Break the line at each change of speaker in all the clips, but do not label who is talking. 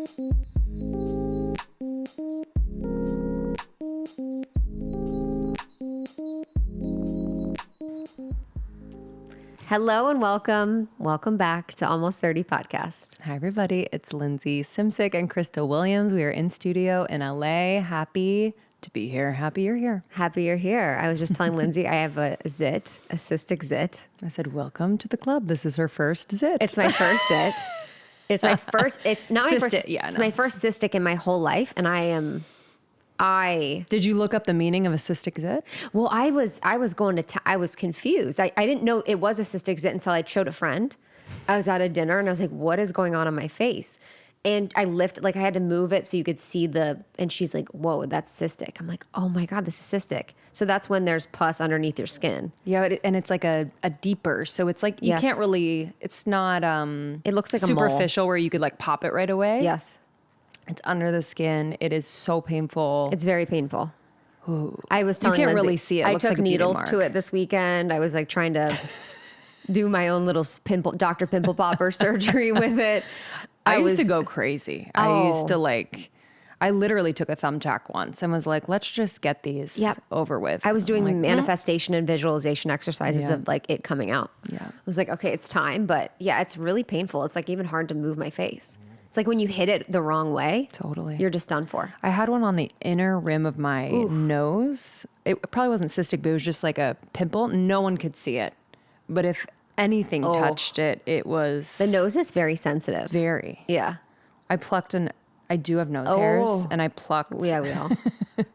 Hello and welcome. Welcome back to Almost 30 Podcast.
Hi, everybody. It's Lindsey Simsick and Krista Williams. We are in studio in LA. Happy to be here. Happy you're here.
Happy you're here. I was just telling Lindsey I have a cystic zit.
I said, welcome to the club. This is her first zit.
It's my first zit. It's my first, it's not my first, it's my first cystic in my whole life. And
Did you look up the meaning of a cystic zit?
Well, I was confused. I didn't know it was a cystic zit until I showed a friend. I was at a dinner and I was like, what is going on my face? And I I had to move it so you could see and she's like, whoa, that's cystic. I'm like, oh my God, this is cystic. So that's when there's pus underneath your skin.
Yeah, and it's like a deeper. So it's like, you can't really, it's not
it looks like
superficial
a mole.
where you could like pop it right away.
Yes.
It's under the skin. It is so painful.
It's very painful.
Ooh.
I was telling
You can't
Lindsey,
really see it.
I
looks
took
like a
needles
mark.
to it this weekend. I was like trying to do my own little Dr. Pimple Popper surgery with it.
I used to go crazy.
Oh.
I used to I literally took a thumbtack once and was like, let's just get these over with.
I was doing manifestation and visualization exercises of like it coming out.
Yeah.
I was like, okay, it's time. But yeah, it's really painful. It's like even hard to move my face. It's like when you hit it the wrong way,
Totally.
you're just done for.
I had one on the inner rim of my nose. It probably wasn't cystic, but it was just like a pimple. No one could see it. But if anything touched it, it was...
The nose is very sensitive.
Very.
Yeah.
I do have nose hairs, and I plucked...
Yeah, we all.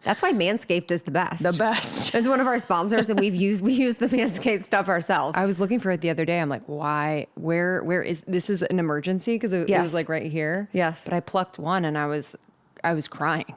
That's why Manscaped is the best.
The best.
It's one of our sponsors, and we use the Manscaped stuff ourselves.
I was looking for it the other day. I'm like, why? Where is this? Is an emergency because it was like right here.
Yes.
But I plucked one, and I was crying.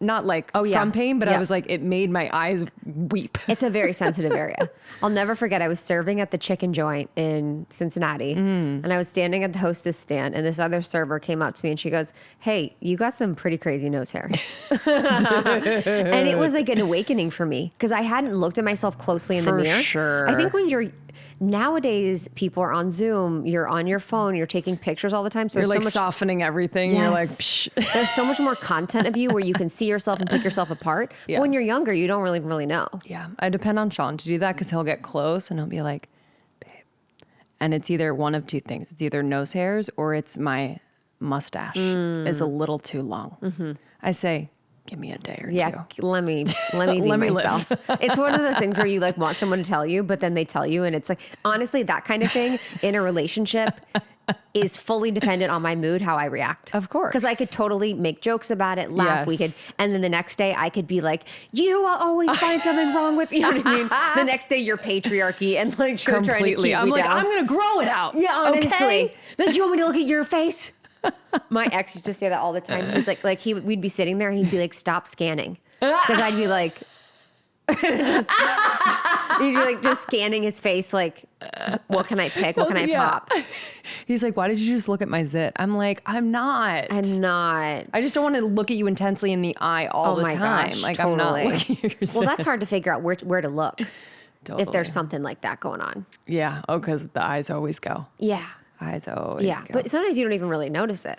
Not like from pain, but I was like, it made my eyes weep.
It's a very sensitive area. I'll never forget, I was serving at the chicken joint in Cincinnati, and I was standing at the hostess stand, and this other server came up to me, and she goes, hey, you got some pretty crazy nose hair. And it was like an awakening for me, because I hadn't looked at myself closely in the mirror.
For sure.
I think when nowadays, people are on Zoom, you're on your phone, you're taking pictures all the time. So
You're
there's
like
so much,
softening everything.
Yes.
You're like, psh.
There's so much more content of you where you can see yourself and pick yourself apart.
Yeah.
But when you're younger, you don't really know.
Yeah, I depend on Sean to do that because he'll get close and he'll be like, babe. And it's either one of two things. It's either nose hairs or it's my mustache is a little too long. Mm-hmm. I say, give me a day or two.
Let me be myself. It's one of those things where you like want someone to tell you, but then they tell you, and it's like, honestly, that kind of thing in a relationship is fully dependent on my mood, how I react.
Of course.
Because I could totally make jokes about it, laugh, and then the next day I could be like, you always find something wrong with, you know what I mean? The next day you're patriarchy and like you're trying to keep me
I'm like,
down.
I'm going to grow it out.
Yeah, honestly.
Okay?
Then you want me to look at your face? My ex used to say that all the time. He's like we'd be sitting there and he'd be like, stop scanning. Because I'd be like, he'd be like just scanning his face like, what can I pick? What can I pop?
He's like, why did you just look at my zit? I'm like, I'm not.
I
just don't want to look at you intensely in the eye all the time.
Gosh,
like
totally.
I'm not looking at your zit.
Well, that's hard to figure out where to look
Totally.
if there's something like that going on.
Yeah. Oh, because the eyes always go.
Yeah.
Eyes always go.
But sometimes you don't even really notice it.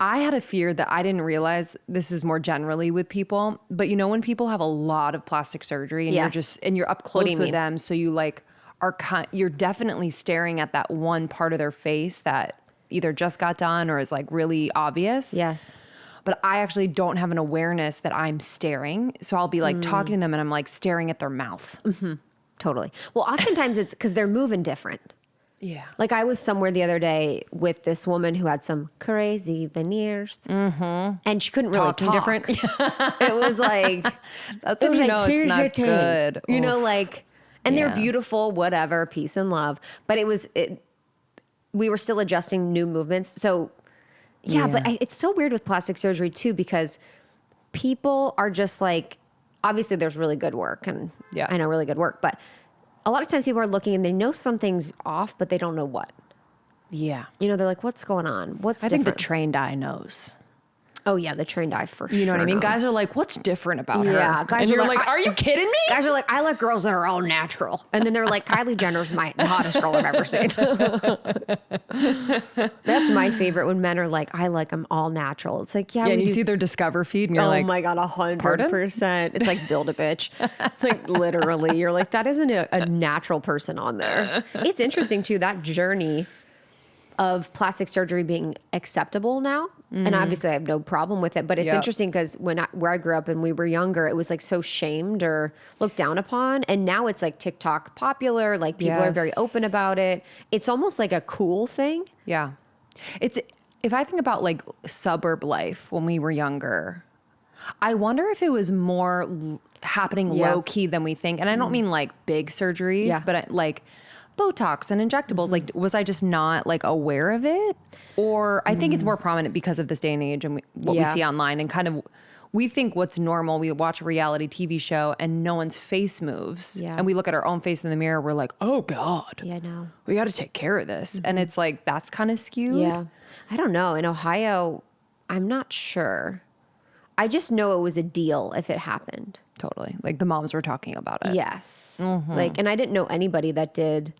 I had a fear that I didn't realize. This is more generally with people, but you know when people have a lot of plastic surgery and you're up close with them, so you like you're definitely staring at that one part of their face that either just got done or is like really obvious.
Yes.
But I actually don't have an awareness that I'm staring, so I'll be like talking to them and I'm like staring at their mouth.
Mm-hmm. Totally. Well, oftentimes it's because they're moving different.
Yeah.
Like I was somewhere the other day with this woman who had some crazy veneers, and she couldn't really
Talking
talk.
different.
It was like
That's when you know it's not good.
You know,
Oof.
like, and they're beautiful, whatever, peace and love. But we were still adjusting new movements. So yeah. But it's so weird with plastic surgery too, because people are just like, obviously there's really good work, and I know really good work, but a lot of times people are looking and they know something's off, but they don't know what.
Yeah.
You know, they're like, what's going on? What's
I
different?
think the trained eye knows.
Oh yeah, the trained eye for sure.
You know what I mean?
knows.
Guys are like, what's different about her?
Yeah, guys
and
are
you're like, are you kidding me?
Guys are like, I like girls that are all natural. And then they're like, Kylie Jenner's the hottest girl I've ever seen. That's my favorite when men are like, I like them all natural. It's like, yeah,
and you see their Discover feed and you're like,
oh my God, 100%. It's like build a bitch. Like literally, you're like, that isn't a natural person on there. It's interesting too, that journey of plastic surgery being acceptable now. And obviously I have no problem with it, but it's interesting because where I grew up and we were younger, it was like so shamed or looked down upon. And now it's like TikTok popular, like people are very open about it. It's almost like a cool thing.
Yeah. If I think about like suburb life when we were younger, I wonder if it was more happening low key than we think. And I don't mean like big surgeries, but like Botox and injectables. Like, was I just not like aware of it? Or I think it's more prominent because of this day and age and what we see online and kind of, we think what's normal. We watch a reality TV show and no one's face moves. Yeah. And we look at our own face in the mirror. We're like, oh God.
Yeah, no.
We got to take care of this. And it's like, that's kind of skewed.
Yeah. I don't know. In Ohio, I'm not sure. I just know it was a deal if it happened.
Totally. Like the moms were talking about it.
Yes. Like, and I didn't know anybody that did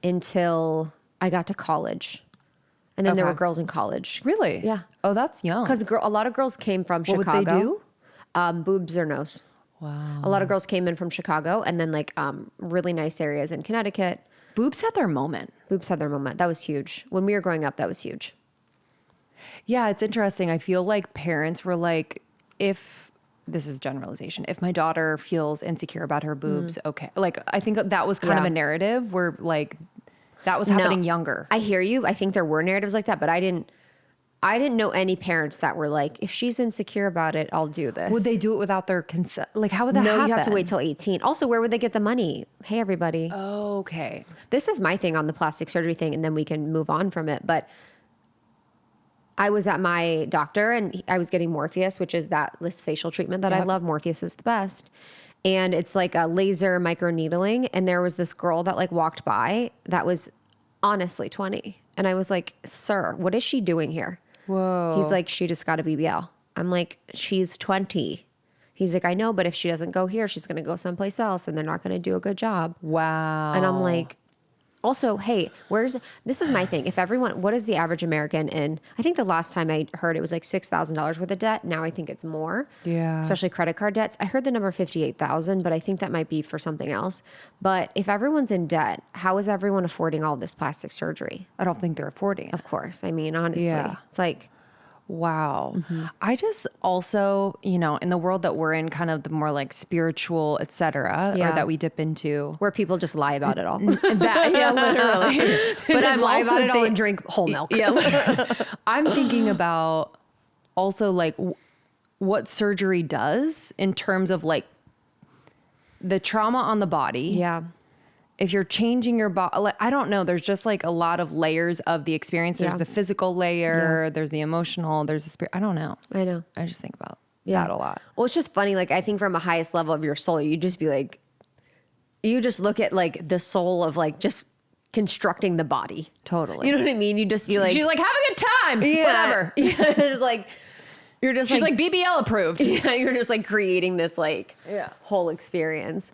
until I got to college. And then there were girls in college.
Really?
Yeah.
Oh, that's young.
Because a lot of girls came from Chicago.
What would they do?
Boobs or nose.
Wow.
A lot of girls came in from Chicago and then like really nice areas in Connecticut.
Boobs had their moment.
Boobs had their moment. That was huge. When we were growing up, that was huge.
Yeah, it's interesting. I feel like parents were like, if this is generalization, if my daughter feels insecure about her boobs, okay. Like, I think that was kind of a narrative where like that was happening younger.
I hear you. I think there were narratives like that, but I didn't know any parents that were like, if she's insecure about it, I'll do this.
Would they do it without their consent? Like, how would that happen?
No, you have to wait till 18. Also, where would they get the money? Hey, everybody.
Okay.
This is my thing on the plastic surgery thing, and then we can move on from it. But I was at my doctor, and I was getting Morpheus, which is this facial treatment that I love. Morpheus is the best. And it's like a laser microneedling. And there was this girl that like walked by that was honestly 20. And I was like, sir, what is she doing here?
Whoa.
He's like, she just got a BBL. I'm like, she's 20. He's like, I know, but if she doesn't go here, she's going to go someplace else and they're not going to do a good job.
Wow.
And I'm like, also, hey, this is my thing. What is the average American in? I think the last time I heard it was like $6,000 worth of debt. Now I think it's more.
Yeah.
Especially credit card debts. I heard the number 58,000, but I think that might be for something else. But if everyone's in debt, how is everyone affording all this plastic surgery?
I don't think they're affording it.
Of course. I mean, honestly, it's like,
wow. I just also, in the world that we're in, kind of the more like spiritual, et cetera, or that we dip into.
Where people just lie about it all.
Literally.
But I'm lie about it all and drink whole milk.
Yeah. I'm thinking about also like what surgery does in terms of like the trauma on the body.
Yeah.
If you're changing your body, like, I don't know. There's just like a lot of layers of the experience. There's the physical layer. There's the emotional. There's the spirit. I don't know.
I know.
I just think about that a lot.
Well, it's just funny. Like, I think from a highest level of your soul, you just be like, you just look at like the soul of like just constructing the body.
Totally.
You know what I mean? You just be like,
she's like, have a good time.
Yeah.
Whatever.
Yeah. It's like, you're just
she's like BBL approved.
Yeah. You're just like creating this like whole experience.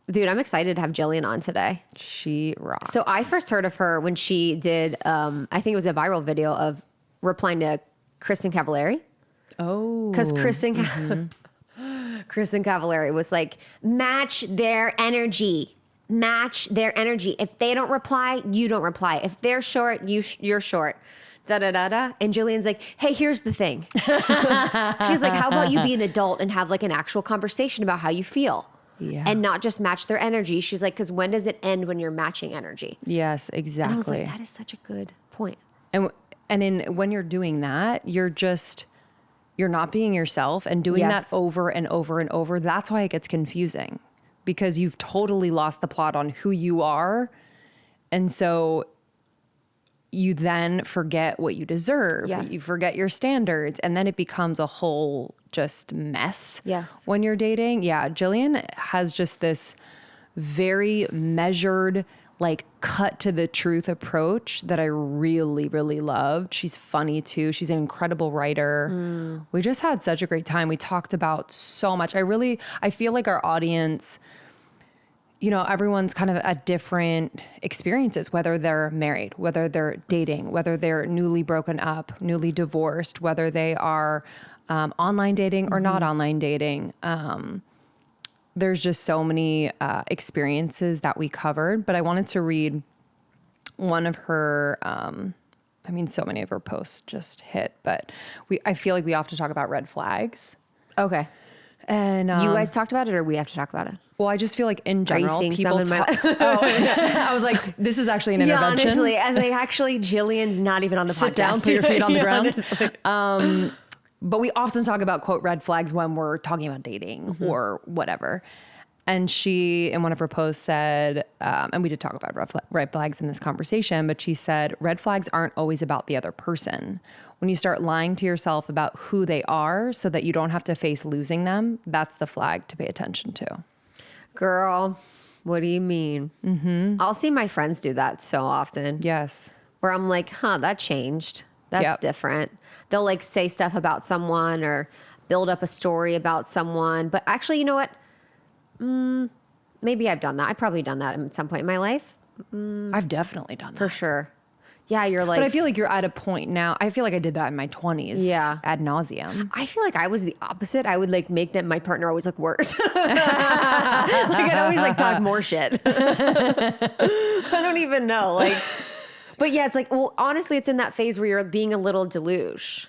Dude, I'm excited to have Jillian on today.
She rocks.
So I first heard of her when she did, I think it was a viral video of replying to Kristen Cavallari.
Oh.
Because Kristen Cavallari was like, match their energy. Match their energy. If they don't reply, you don't reply. If they're short, you're short. Da-da-da-da. And Jillian's like, hey, here's the thing. She's like, how about you be an adult and have like an actual conversation about how you feel? Yeah. And not just match their energy. She's like, because when does it end when you're matching energy?
Yes, exactly.
And I was like, that is such a good point.
And when you're doing that, you're not being yourself and doing that over and over and over. That's why it gets confusing because you've totally lost the plot on who you are. And so you then forget what you deserve. Yes. You forget your standards. And then it becomes a whole just mess when you're dating. Yeah, Jillian has just this very measured, like cut to the truth approach that I really, really loved. She's funny too. She's an incredible writer. We just had such a great time. We talked about so much. I feel like our audience, you know, everyone's kind of at different experiences, whether they're married, whether they're dating, whether they're newly broken up, newly divorced, whether they are online dating or not online dating. There's just so many experiences that we covered, but I wanted to read one of her, so many of her posts just hit, but I feel like we have to talk about red flags.
Okay.
And
you guys talked about it, or we have to talk about it?
Well, I just feel like in general,
Are you seeing
people
some in my
I was like, this is actually an intervention.
Honestly, as Jillian's not even on the
Sit
podcast.
down, put your feet on the ground.
Honestly.
But we often talk about, quote, red flags when we're talking about dating or whatever. And she, in one of her posts, said, and we did talk about red flags in this conversation, but she said, red flags aren't always about the other person. When you start lying to yourself about who they are so that you don't have to face losing them, that's the flag to pay attention to.
Girl, what do you mean? I'll see my friends do that so often.
Yes.
Where I'm like, that changed. That's different. They'll like say stuff about someone or build up a story about someone. But actually, you know what? Maybe I've done that. I've probably done that at some point in my life.
I've definitely done that.
For sure. Yeah, you're like...
But I feel like you're at a point now. I feel like I did that in my 20s.
Yeah.
Ad nauseum.
I feel like I was the opposite. I would like make my partner always look worse. Like I'd always like talk more shit. I don't even know. Like... But yeah, it's like, well, honestly, it's in that phase where you're being a little deluge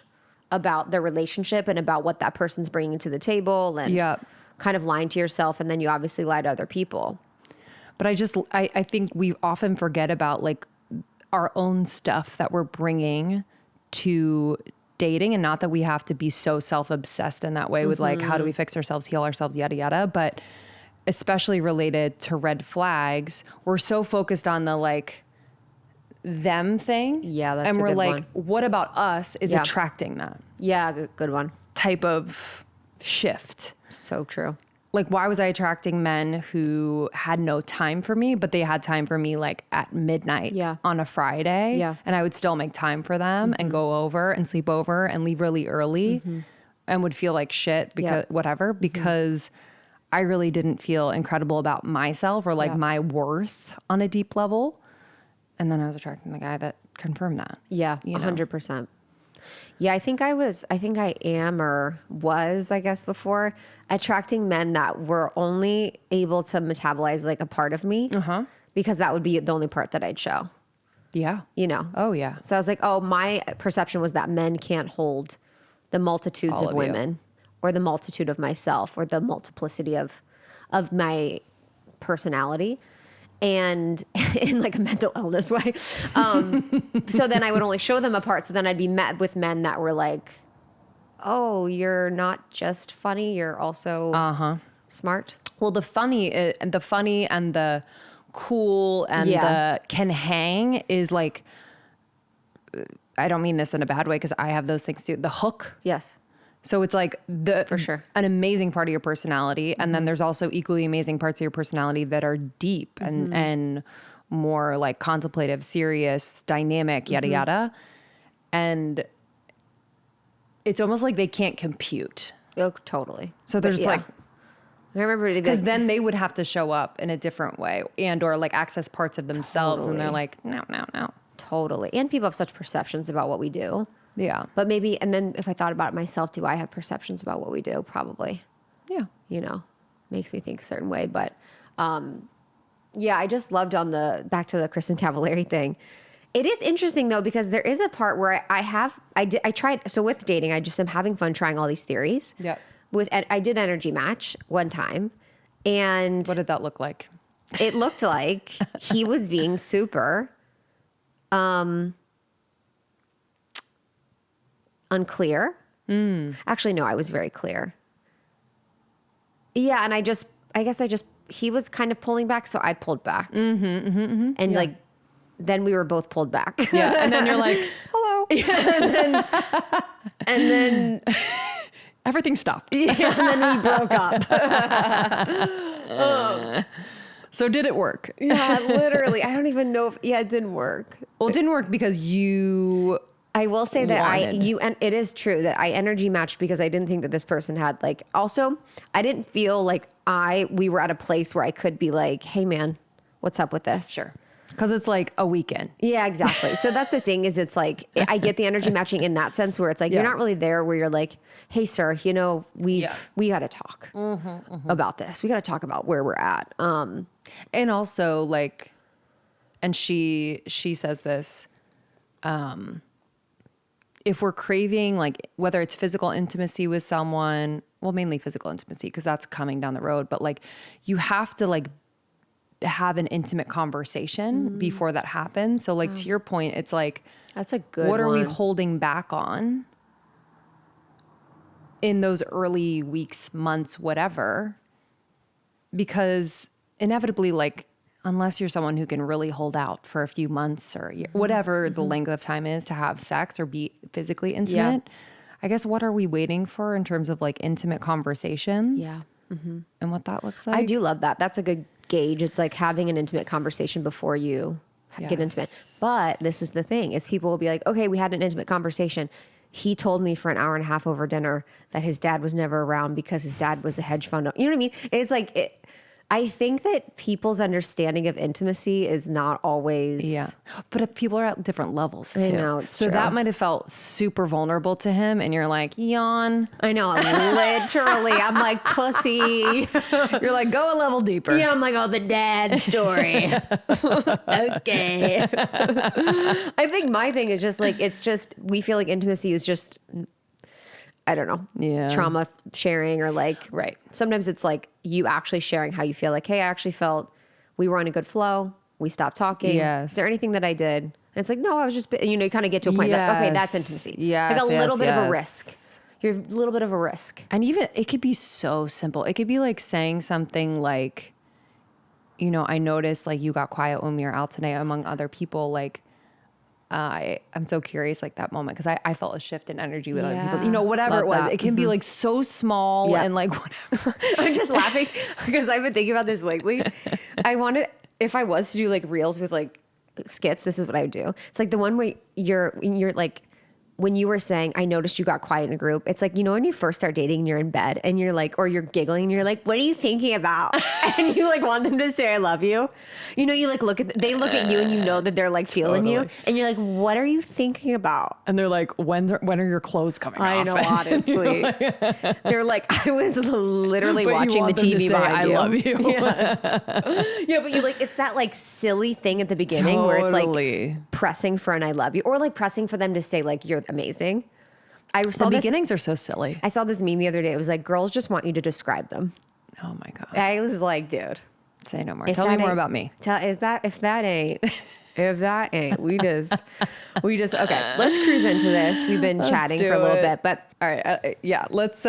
about the relationship and about what that person's bringing to the table and kind of lying to yourself. And then you obviously lie to other people.
But I think we often forget about like our own stuff that we're bringing to dating, and not that we have to be so self-obsessed in that way with like, how do we fix ourselves, heal ourselves, yada, yada. But especially related to red flags, we're so focused on the like, them thing.
Yeah, that's
and
a
we're
good
like,
one.
what about us is attracting that?
Yeah, good one.
Type of shift.
So true.
Like, why was I attracting men who had no time for me, but they had time for me like at midnight on a Friday?
Yeah.
And I would still make time for them and go over and sleep over and leave really early and would feel like shit because because I really didn't feel incredible about myself or like my worth on a deep level. And then I was attracting the guy that confirmed that.
Yeah, 100%. Yeah, I think I am or was, I guess, before attracting men that were only able to metabolize like a part of me because that would be the only part that I'd show.
Yeah.
You know?
Oh, yeah.
So I was like, my perception was that men can't hold the multitudes of women or the multitude of myself or the multiplicity of my personality. And in like a mental illness way. So then I would only show them a part. So then I'd be met with men that were like, oh, you're not just funny, you're also smart.
Well, the funny and the cool and the can hang is like, I don't mean this in a bad way because I have those things too. The hook.
Yes.
So it's like
for sure
an amazing part of your personality. And then there's also equally amazing parts of your personality that are deep and more like contemplative, serious, dynamic, yada, yada. And it's almost like they can't compute.
Oh, totally.
So there's like,
I remember
because then they would have to show up in a different way and, or like access parts of themselves. And they're like, no.
Totally. And people have such perceptions about what we do.
Yeah.
But maybe, and then if I thought about it myself, do I have perceptions about what we do? Probably.
Yeah.
You know, makes me think a certain way. But yeah, I just loved back to the Kristen Cavallari thing. It is interesting though, because there is a part where I tried, so with dating, I just am having fun trying all these theories.
Yeah.
I did energy match one time. And
what did that look like?
It looked like he was being super unclear. Actually, no, I was very clear. Yeah, and he was kind of pulling back, so I pulled back. And like, then we were both pulled back.
Yeah, and then you're like, hello.
and then
everything stopped.
Yeah, and then we broke up.
So did it work?
Yeah, literally. I don't even know if, it didn't work.
Well, it didn't work because
I will say that and it is true that I energy matched because I didn't think that this person had like, also, I didn't feel like we were at a place where I could be like, hey man, what's up with this?
Sure. Because it's like a weekend.
Yeah, exactly. So that's the thing is it's like, I get the energy matching in that sense where it's like, you're not really there where you're like, hey sir, we got to talk about this. We got to talk about where we're at.
And also like, and she says this, if we're craving, like whether it's physical intimacy with someone, well, mainly physical intimacy, because that's coming down the road, but like you have to like have an intimate conversation before that happens. So like to your point, it's like,
that's a good
what are we
one.
holding back on in those early weeks, months, whatever? Because inevitably, like, unless you're someone who can really hold out for a few months or whatever the length of time is to have sex or be physically intimate, I guess what are we waiting for in terms of like intimate conversations?
Yeah.
And what that looks like?
I do love that. That's a good gauge. It's like having an intimate conversation before you get intimate. But this is the thing is people will be like, okay, we had an intimate conversation. He told me for an hour and a half over dinner that his dad was never around because his dad was a hedge fund. You know what I mean? It's like, I think that people's understanding of intimacy is not always.
Yeah. But people are at different levels too.
I know, it's
so
true.
that might have felt super vulnerable to him. And you're like, yawn.
I know. Literally. I'm like, pussy.
You're like, go a level deeper.
Yeah. I'm like, oh, the dad story. Okay. I think my thing is just like, we feel like intimacy is just, I don't know, trauma sharing or like,
right.
Sometimes it's like you actually sharing how you feel like, hey, I actually felt we were on a good flow. We stopped talking.
Yes.
Is there anything that I did? And it's like, no, I was just, you kind of get to a point that, okay, that's intimacy.
Yes,
like a little bit of a risk. You're a little bit of a risk.
And even it could be so simple. It could be like saying something like, I noticed like you got quiet when we were out today among other people. Like, I'm so curious, like that moment, because I felt a shift in energy with other people, whatever it was. That. It can be like so small and like whatever.
I'm just laughing because I've been thinking about this lately. If I was to do like reels with like skits, this is what I would do. It's like the one where you're like, when you were saying, I noticed you got quiet in a group. It's like, when you first start dating and you're in bed and you're like, or you're giggling and you're like, what are you thinking about? And you like want them to say, I love you. You like they look at you and you know that they're like feeling you. And you're like, what are you thinking about?
And they're like, when are your clothes coming off?
I know, honestly. They're like, I was literally watching the TV behind you.
I love you.
Yes. Yeah, but you like, it's that like silly thing at the beginning where it's like pressing for an I love you or like pressing for them to say like, you're amazing.
The beginnings are so silly.
I saw this meme the other day. It was like, girls just want you to describe them.
Oh my God.
I was like, dude.
Say no more. Tell me more about me.
If that ain't, we just, okay, let's cruise into this. We've been chatting for a little bit, but
all right. Let's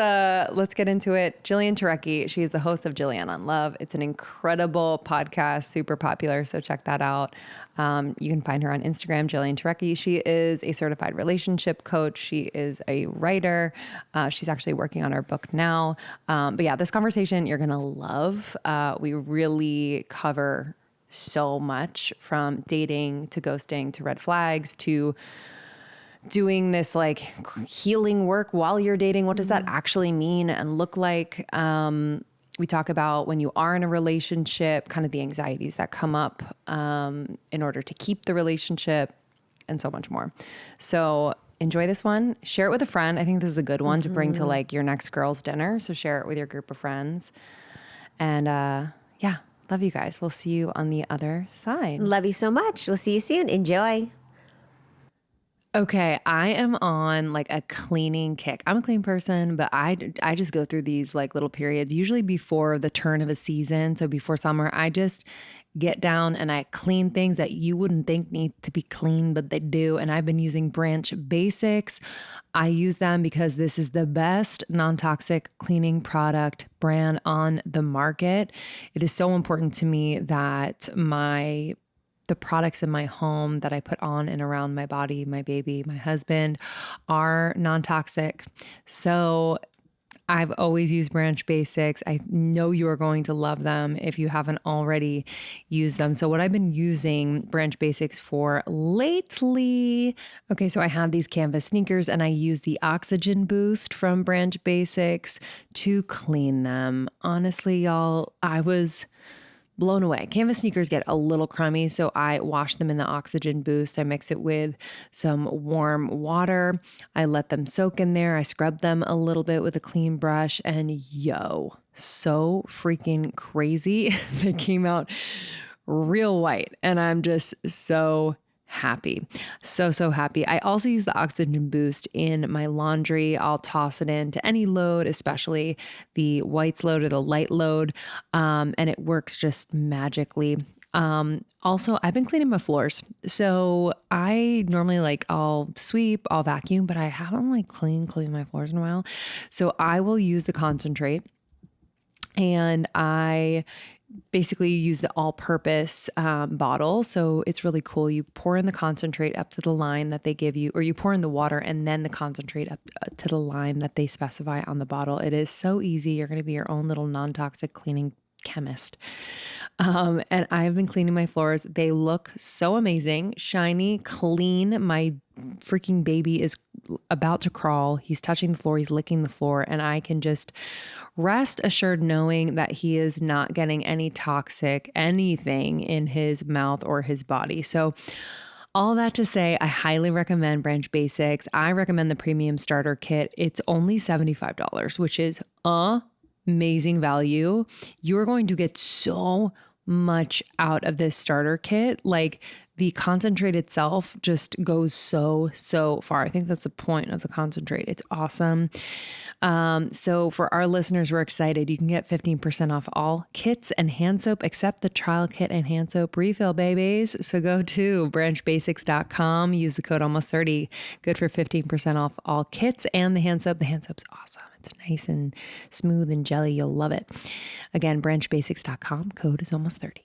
get into it. Jillian Turecki, she is the host of Jillian On Love. It's an incredible podcast, super popular. So check that out. You can find her on Instagram, Jillian Turecki. She is a certified relationship coach. She is a writer. She's actually working on her book now. But yeah, this conversation you're going to love. We really cover so much from dating to ghosting to red flags to doing this like healing work while you're dating. What does that actually mean and look like? We talk about when you are in a relationship, kind of the anxieties that come up in order to keep the relationship and so much more. So enjoy this one. Share it with a friend. I think this is a good one to bring to like your next girl's dinner. So share it with your group of friends. And love you guys. We'll see you on the other side.
Love you so much. We'll see you soon. Enjoy.
Okay, I am on like a cleaning kick. I'm a clean person, but I just go through these like little periods, usually before the turn of a season. So before summer, I just get down and I clean things that you wouldn't think need to be clean, but they do. And I've been using Branch Basics. I use them because this is the best non-toxic cleaning product brand on the market. It is so important to me that the products in my home that I put on and around my body, my baby, my husband are non-toxic. So I've always used Branch Basics. I know you are going to love them if you haven't already used them. So what I've been using Branch Basics for lately, okay, so I have these canvas sneakers and I use the Oxygen Boost from Branch Basics to clean them. Honestly, y'all, I was blown away. Canvas sneakers get a little crummy, so I wash them in the Oxygen Boost. I mix it with some warm water. I let them soak in there. I scrub them a little bit with a clean brush, and yo, so freaking crazy. They came out real white, and I'm just so happy. So happy. I also use the Oxygen Boost in my laundry. I'll toss it into any load, especially the whites load or the light load. And it works just magically. Also, I've been cleaning my floors. So I normally I'll sweep, I'll vacuum, but I haven't cleaned my floors in a while. So I will use the concentrate, and I basically use the all-purpose bottle. So it's really cool. You pour in the concentrate up to the line that they give you, or you pour in the water and then the concentrate up to the line that they specify on the bottle. It is so easy. You're going to be your own little non-toxic cleaning chemist. And I've been cleaning my floors. They look so amazing, shiny, clean. My freaking baby is about to crawl. He's touching the floor. He's licking the floor. And I can just rest assured knowing that he is not getting any toxic anything in his mouth or his body. So all that to say, I highly recommend Branch Basics. I recommend the premium starter kit. It's only $75, which is amazing value. You're going to get so much out of this starter kit. The concentrate itself just goes so far. I think that's the point of the concentrate. It's awesome. So for our listeners, we're excited. You can get 15% off all kits and hand soap except the trial kit and hand soap refill, babies. So go to branchbasics.com, use the code almost30, good for 15% off all kits and the hand soap. The hand soap's awesome. It's nice and smooth and jelly. You'll love it. Again, branchbasics.com, code is almost30.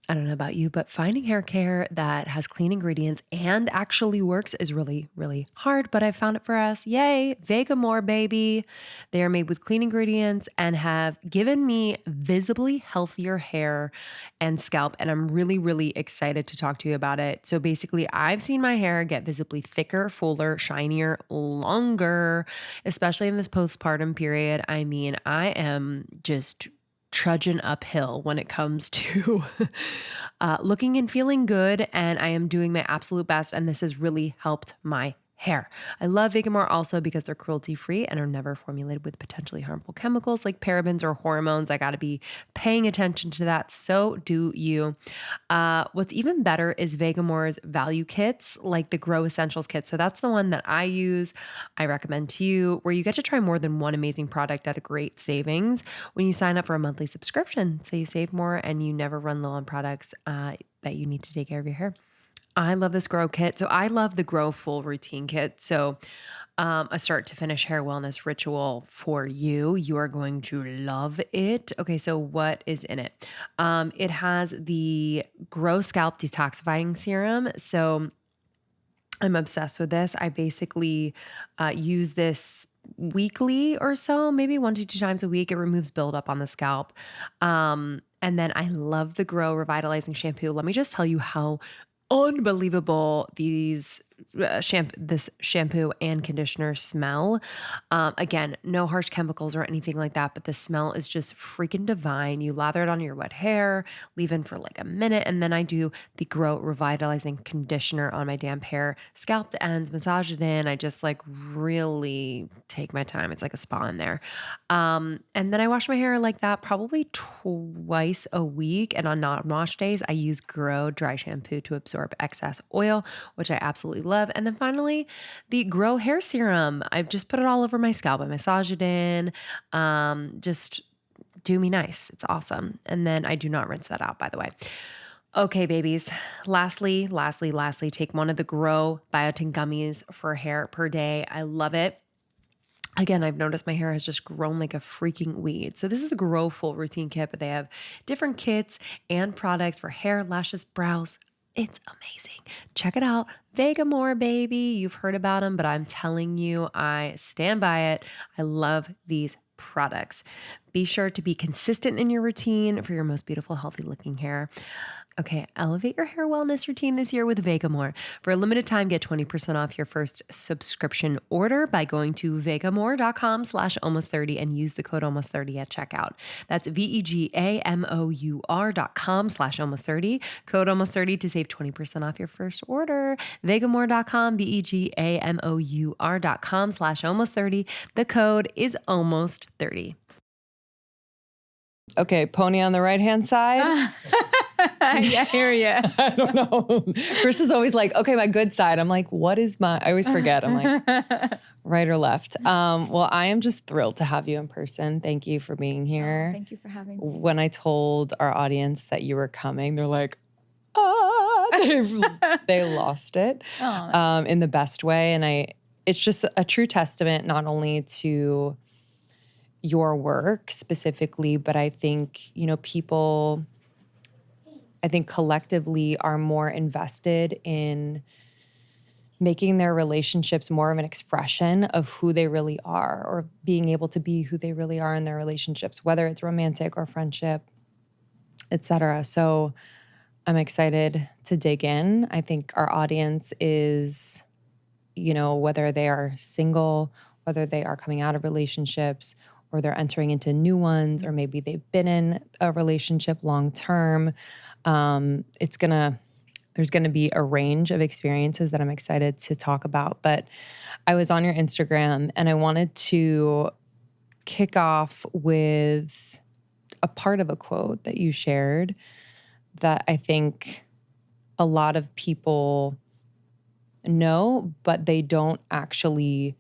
I don't know about you, but finding hair care that has clean ingredients and actually works is really, really hard, but I found it for us. Yay, Vegamore, baby. They are made with clean ingredients and have given me visibly healthier hair and scalp, and I'm really, really excited to talk to you about it. So basically, I've seen my hair get visibly thicker, fuller, shinier, longer, especially in this postpartum period. I mean, I am just trudging uphill when it comes to looking and feeling good. And I am doing my absolute best. And this has really helped my hair. I love Vegamore also because they're cruelty-free and are never formulated with potentially harmful chemicals like parabens or hormones. I got to be paying attention to that. So do you. What's even better is Vegamore's value kits, like the Grow Essentials kit. So that's the one that I use. I recommend to you, where you get to try more than one amazing product at a great savings when you sign up for a monthly subscription. So you save more and you never run low on products that you need to take care of your hair. I love this Grow kit. So I love the Grow Full Routine Kit. So a start to finish hair wellness ritual for you. You are going to love it. Okay, so what is in it? It has the Grow Scalp Detoxifying Serum. So I'm obsessed with this. I basically use this weekly or so, maybe 1 to 2 times a week. It removes buildup on the scalp. And then I love the Grow Revitalizing Shampoo. Let me just tell you how unbelievable this shampoo and conditioner smell. Again, no harsh chemicals or anything like that, but the smell is just freaking divine. You lather it on your wet hair, leave in for a minute, and then I do the Grow Revitalizing Conditioner on my damp hair, scalp to ends, massage it in. I just really take my time. It's like a spa in there. And then I wash my hair like that probably twice a week. And on non-wash days, I use Grow Dry Shampoo to absorb excess oil, which I absolutely love. And then finally, the Grow Hair Serum. I've just put it all over my scalp. I massage it in. Just do me nice. It's awesome. And then I do not rinse that out, by the way. Okay, babies. Lastly, take one of the Grow Biotin gummies for hair per day. I love it. Again, I've noticed my hair has just grown like a freaking weed. So this is the Grow Full Routine Kit, but they have different kits and products for hair, lashes, brows, It's amazing. Check it out. Vegamore, baby. You've heard about them, but I'm telling you, I stand by it. I love these products. Be sure to be consistent in your routine for your most beautiful, healthy looking hair. Okay, elevate your hair wellness routine this year with Vegamore. For a limited time, get 20% off your first subscription order by going to vegamore.com/almost30 and use the code almost30 at checkout. That's vegamor.com/almost30, code almost30 to save 20% off your first order. Vegamore.com, vegamor.com/almost30. The code is almost30. Okay, pony on the right-hand side.
Yeah, I hear you.
I don't know. Chris is always like, okay, my good side. I'm like, what is I always forget. I'm like, right or left? Well, I am just thrilled to have you in person. Thank you for being here.
Thank you for having me.
When I told our audience that you were coming, they're like, they lost it in the best way. And it's just a true testament, not only to your work specifically, but I think, people, collectively are more invested in making their relationships more of an expression of who they really are, or being able to be who they really are in their relationships, whether it's romantic or friendship, etc. So I'm excited to dig in. I think our audience is, whether they are single, whether they are coming out of relationships, or they're entering into new ones, or maybe they've been in a relationship long term. There's gonna be a range of experiences that I'm excited to talk about. But I was on your Instagram and I wanted to kick off with a part of a quote that you shared that I think a lot of people know, but they don't actually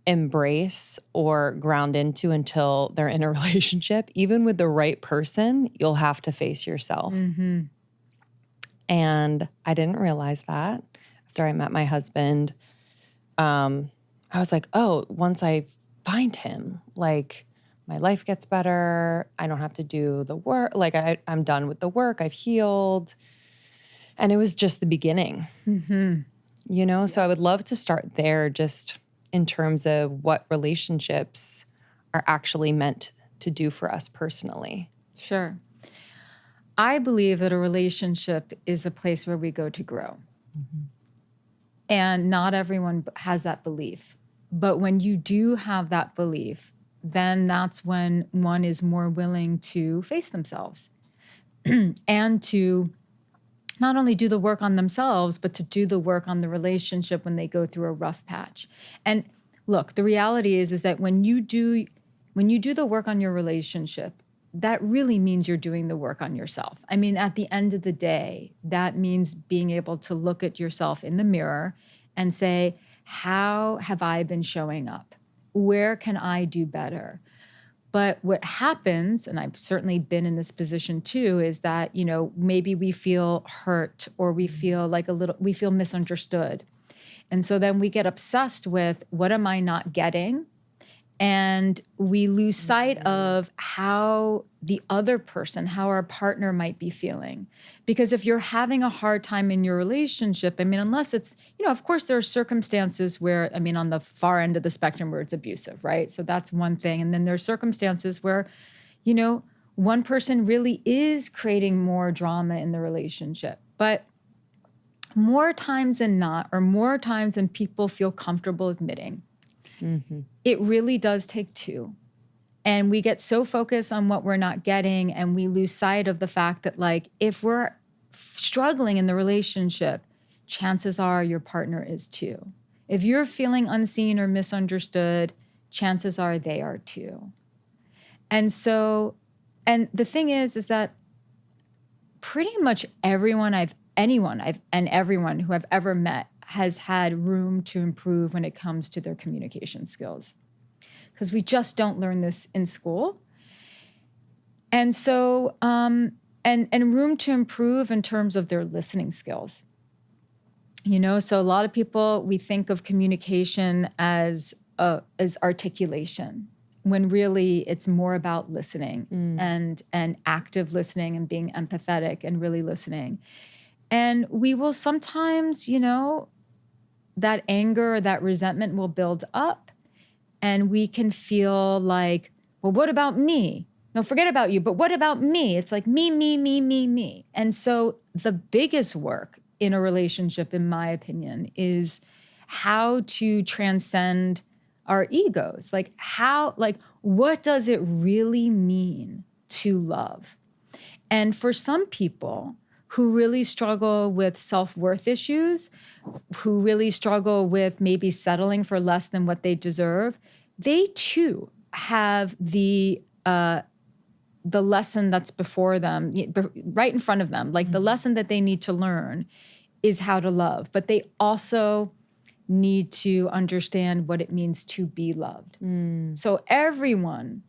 embrace or ground into until they're in a relationship. Even with the right person, you'll have to face yourself.
Mm-hmm.
And I didn't realize that after I met my husband. I was like, oh, once I find him, like, my life gets better. I don't have to do the work. Like, I'm done with the work. I've healed. And it was just the beginning,
Mm-hmm.
So I would love to start there, just in terms of what relationships are actually meant to do for us personally.
Sure. I believe that a relationship is a place where we go to grow.
Mm-hmm.
And not everyone has that belief. But when you do have that belief, then that's when one is more willing to face themselves and to not only do the work on themselves, but to do the work on the relationship when they go through a rough patch. And look, the reality is that when you do the work on your relationship, that really means you're doing the work on yourself. I mean, at the end of the day, that means being able to look at yourself in the mirror and say, how have I been showing up? Where can I do better? But what happens, and I've certainly been in this position too, is that, maybe we feel hurt, or we feel we feel misunderstood. And so then we get obsessed with, what am I not getting? And we lose sight of how the other person, how our partner might be feeling. Because if you're having a hard time in your relationship, I mean, unless it's, of course there are circumstances where, on the far end of the spectrum where it's abusive, right? So that's one thing. And then there's circumstances where, one person really is creating more drama in the relationship. But more times than not, or more times than people feel comfortable admitting, it really does take two. And we get so focused on what we're not getting, and we lose sight of the fact that, like, if we're struggling in the relationship, chances are your partner is too. If you're feeling unseen or misunderstood, chances are they are too. And so, and the thing is that pretty much everyone who I've ever met has had room to improve when it comes to their communication skills, because we just don't learn this in school. And so, and room to improve in terms of their listening skills. So a lot of people, we think of communication as articulation, when really it's more about listening and active listening and being empathetic and really listening. And we will sometimes, that anger or that resentment will build up, and we can feel like, well, what about me? No, forget about you, but what about me? It's like me, me, me, me, me. And so the biggest work in a relationship, in my opinion, is how to transcend our egos. What does it really mean to love? And for some people who really struggle with self-worth issues, who really struggle with maybe settling for less than what they deserve, they too have the lesson that's before them, right in front of them. Like the lesson that they need to learn is how to love, but they also need to understand what it means to be loved. So everyone,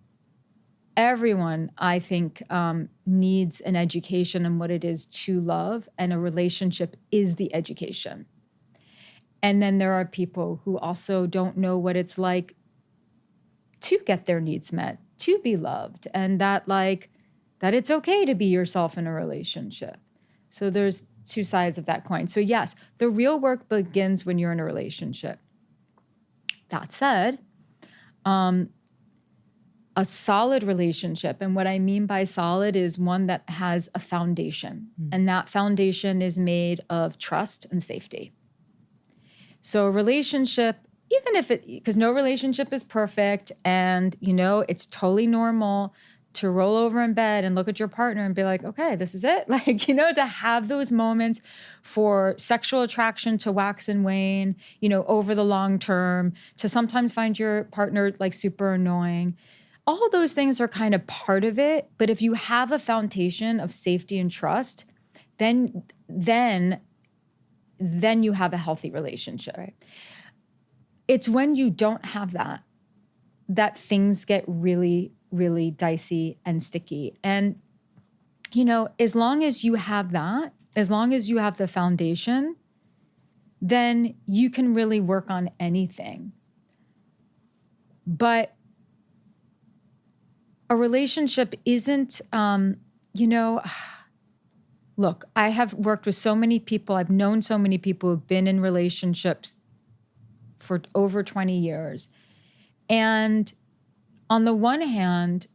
I think, needs an education on what it is to love, and a relationship is the education. And then there are people who also don't know what it's like to get their needs met, to be loved, and that it's okay to be yourself in a relationship. So there's two sides of that coin. So yes, the real work begins when you're in a relationship. That said, a solid relationship, and what I mean by solid is one that has a foundation, and that foundation is made of trust and safety. So a relationship, even because no relationship is perfect, and it's totally normal to roll over in bed and look at your partner and be like, okay, this is it. To have those moments for sexual attraction to wax and wane, over the long term, to sometimes find your partner super annoying. All of those things are kind of part of it. But if you have a foundation of safety and trust, then you have a healthy relationship. Right. It's when you don't have that things get really, really dicey and sticky. And, as long as you have that, as long as you have the foundation, then you can really work on anything. But a relationship isn't, look, I have worked with so many people. I've known so many people who've been in relationships for over 20 years. And on the one hand,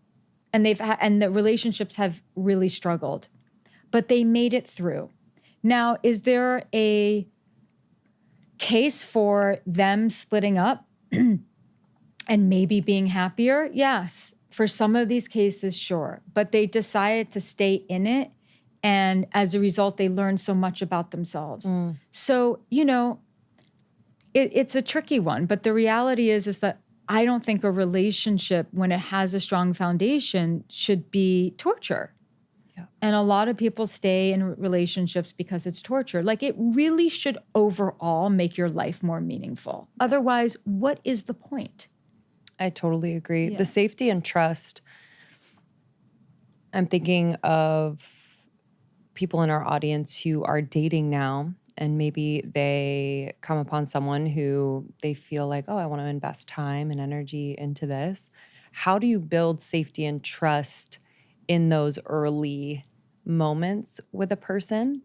and the relationships have really struggled, but they made it through. Now, is there a case for them splitting up and maybe being happier? Yes. For some of these cases, sure. But they decided to stay in it. And as a result, they learned so much about themselves. So, it's a tricky one. But the reality is that I don't think a relationship, when it has a strong foundation, should be torture. Yeah. And a lot of people stay in relationships because it's torture. It really should overall make your life more meaningful. Yeah. Otherwise, what is the point?
I totally agree. Yeah. The safety and trust, I'm thinking of people in our audience who are dating now, and maybe they come upon someone who they feel like, oh, I want to invest time and energy into this. How do you build safety and trust in those early moments with a person?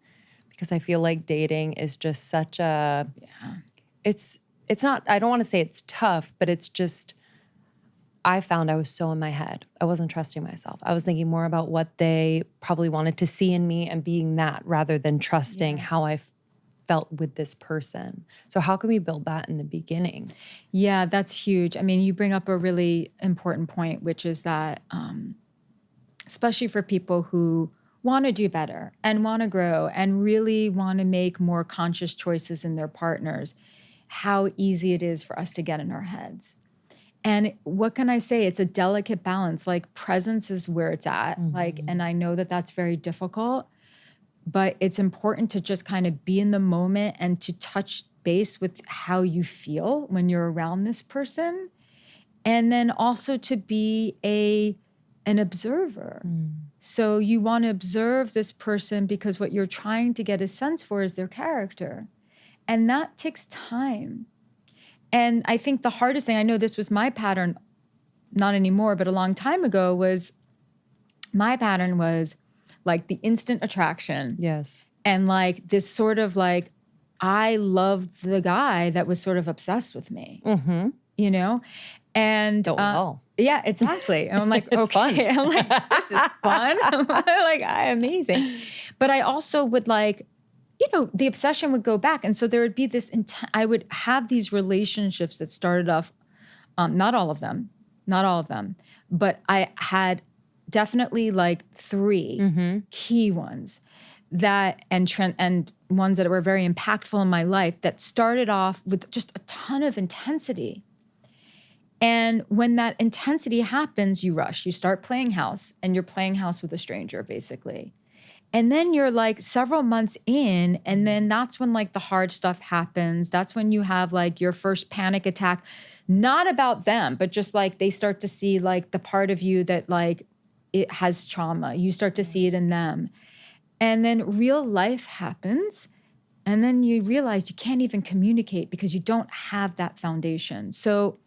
Because I feel like dating is just such a, it's not, I don't want to say it's tough, but it's just, I found I was so in my head. I wasn't trusting myself. I was thinking more about what they probably wanted to see in me and being that, rather than trusting how I felt with this person. So how can we build that in the beginning?
Yeah, that's huge. I mean, you bring up a really important point, which is that, especially for people who want to do better and want to grow and really want to make more conscious choices in their partners, how easy it is for us to get in our heads. And what can I say? It's a delicate balance. Presence is where it's at. And I know that that's very difficult, but it's important to just kind of be in the moment and to touch base with how you feel when you're around this person. And then also to be an observer. So you want to observe this person because what you're trying to get a sense for is their character. And that takes time. And I think the hardest thing, I know this was my pattern, not anymore, but a long time ago, was my pattern was the instant attraction.
Yes.
And like this sort of like, I loved the guy that was sort of obsessed with me, you know? And
Don't we all?
Yeah, exactly. And I'm like,
It's
okay.
fun.
I'm like, this is fun. I'm like, amazing. But I also would like, you know, the obsession would go back. And so there would be this, I would have these relationships that started off, not all of them, but I had definitely like 3 key ones that, and ones that were very impactful in my life that started off with just a ton of intensity. And when that intensity happens, you rush. You start playing house, and you're playing house with a stranger, basically. And then you're like several months in, and then that's when like the hard stuff happens. That's when you have like your first panic attack, not about them, but just like they start to see like the part of you that like it has trauma. You start to see it in them. And then real life happens. And then you realize you can't even communicate because you don't have that foundation. So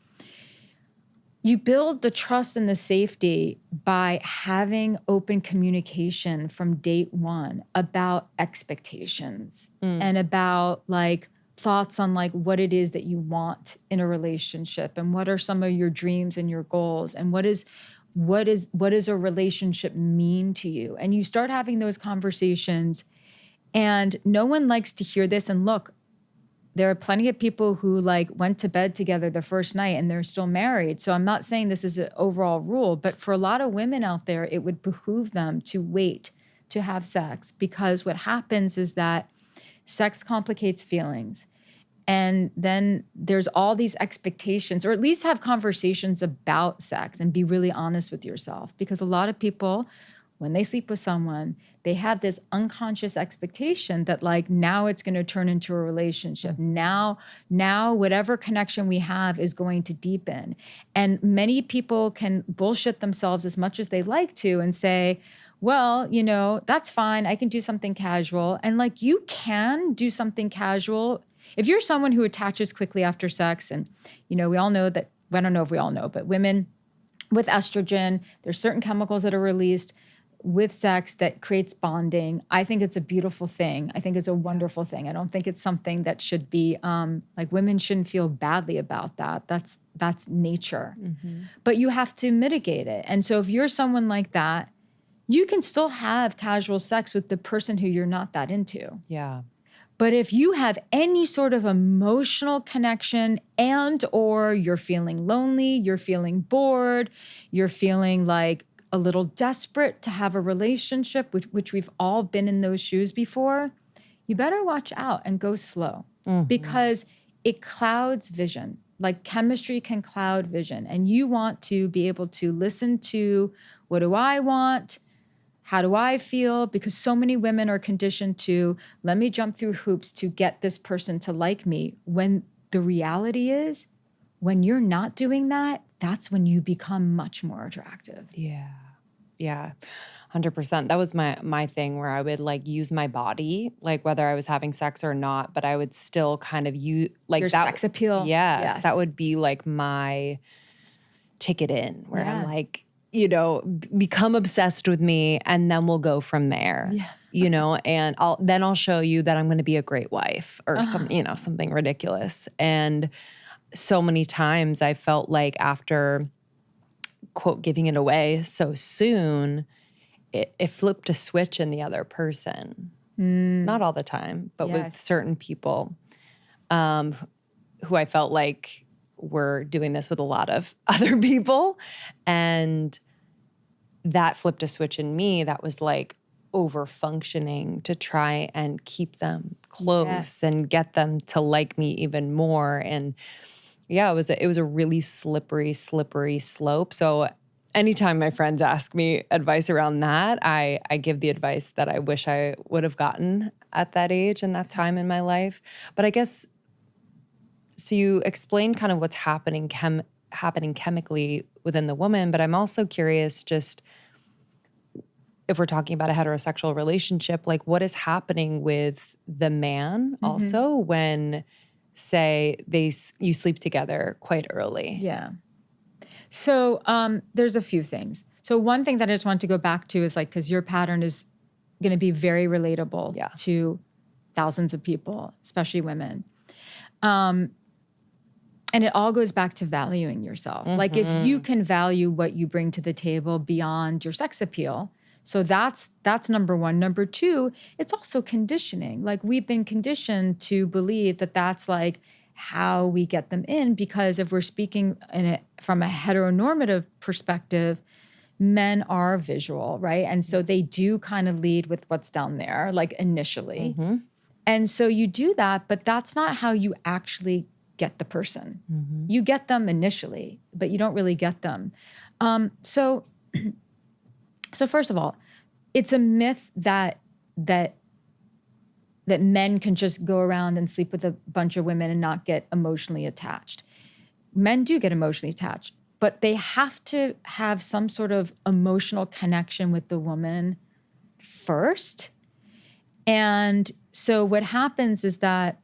you build the trust and the safety by having open communication from date one about expectations and about like thoughts on like what it is that you want in a relationship and what are some of your dreams and your goals and what does a relationship mean to you? And you start having those conversations, and no one likes to hear this. And look, there are plenty of people who like went to bed together the first night and they're still married. So I'm not saying this is an overall rule, but for a lot of women out there, it would behoove them to wait to have sex, because what happens is that sex complicates feelings. And then there's all these expectations, or at least have conversations about sex and be really honest with yourself. Because a lot of people, when they sleep with someone, they have this unconscious expectation that like now it's going to turn into a relationship. Now whatever connection we have is going to deepen. And many people can bullshit themselves as much as they like to and say, well, you know, that's fine. I can do something casual. And like you can do something casual. If you're someone who attaches quickly after sex, and you know, we all know that, well, I don't know if we all know, but women with estrogen, there's certain chemicals that are released with sex that creates bonding. I think it's a beautiful thing. I think it's a wonderful thing. I don't think it's something that should be like women shouldn't feel badly about that. That's nature. But you have to mitigate it. And so if you're someone like that, you can still have casual sex with the person who you're not that into.
Yeah.
But if you have any sort of emotional connection and or you're feeling lonely, you're feeling bored, you're feeling like a little desperate to have a relationship, which we've all been in those shoes before, you better watch out and go slow because it clouds vision. Like chemistry can cloud vision, and you want to be able to listen to, what do I want? How do I feel? Because so many women are conditioned to, let me jump through hoops to get this person to like me. When the reality is, when you're not doing that, that's when you become much more attractive.
Yeah. 100%. That was my thing, where I would like use my body, like whether I was having sex or not, but I would still kind of use like
your
that
sex appeal.
Yes. That would be like my ticket in, where I'm like, you know, become obsessed with me, and then we'll go from there. You know, and I'll show you that I'm going to be a great wife or something, you know, something ridiculous. And so many times I felt like after, quote, giving it away so soon, it flipped a switch in the other person. Not all the time, but with certain people who I felt like were doing this with a lot of other people. And that flipped a switch in me that was like over functioning to try and keep them close and get them to like me even more. And yeah, it was a really slippery slope. So anytime my friends ask me advice around that, I give the advice that I wish I would have gotten at that age and that time in my life. But I guess, so you explained kind of what's happening chemically within the woman, but I'm also curious, just if we're talking about a heterosexual relationship, like what is happening with the man also when, say, you sleep together quite early?
Yeah. So there's a few things. So one thing that I just want to go back to is like, because your pattern is going to be very relatable to thousands of people, especially women. And it all goes back to valuing yourself. Like if you can value what you bring to the table beyond your sex appeal, so that's number one. Number two, it's also conditioning. Like we've been conditioned to believe that that's like how we get them in, because if we're speaking from a heteronormative perspective, men are visual, right? And so they do kind of lead with what's down there, like initially. And so you do that, but that's not how you actually get the person. You get them initially, but you don't really get them. So first of all, it's a myth that men can just go around and sleep with a bunch of women and not get emotionally attached. Men do get emotionally attached, but they have to have some sort of emotional connection with the woman first. And so what happens is that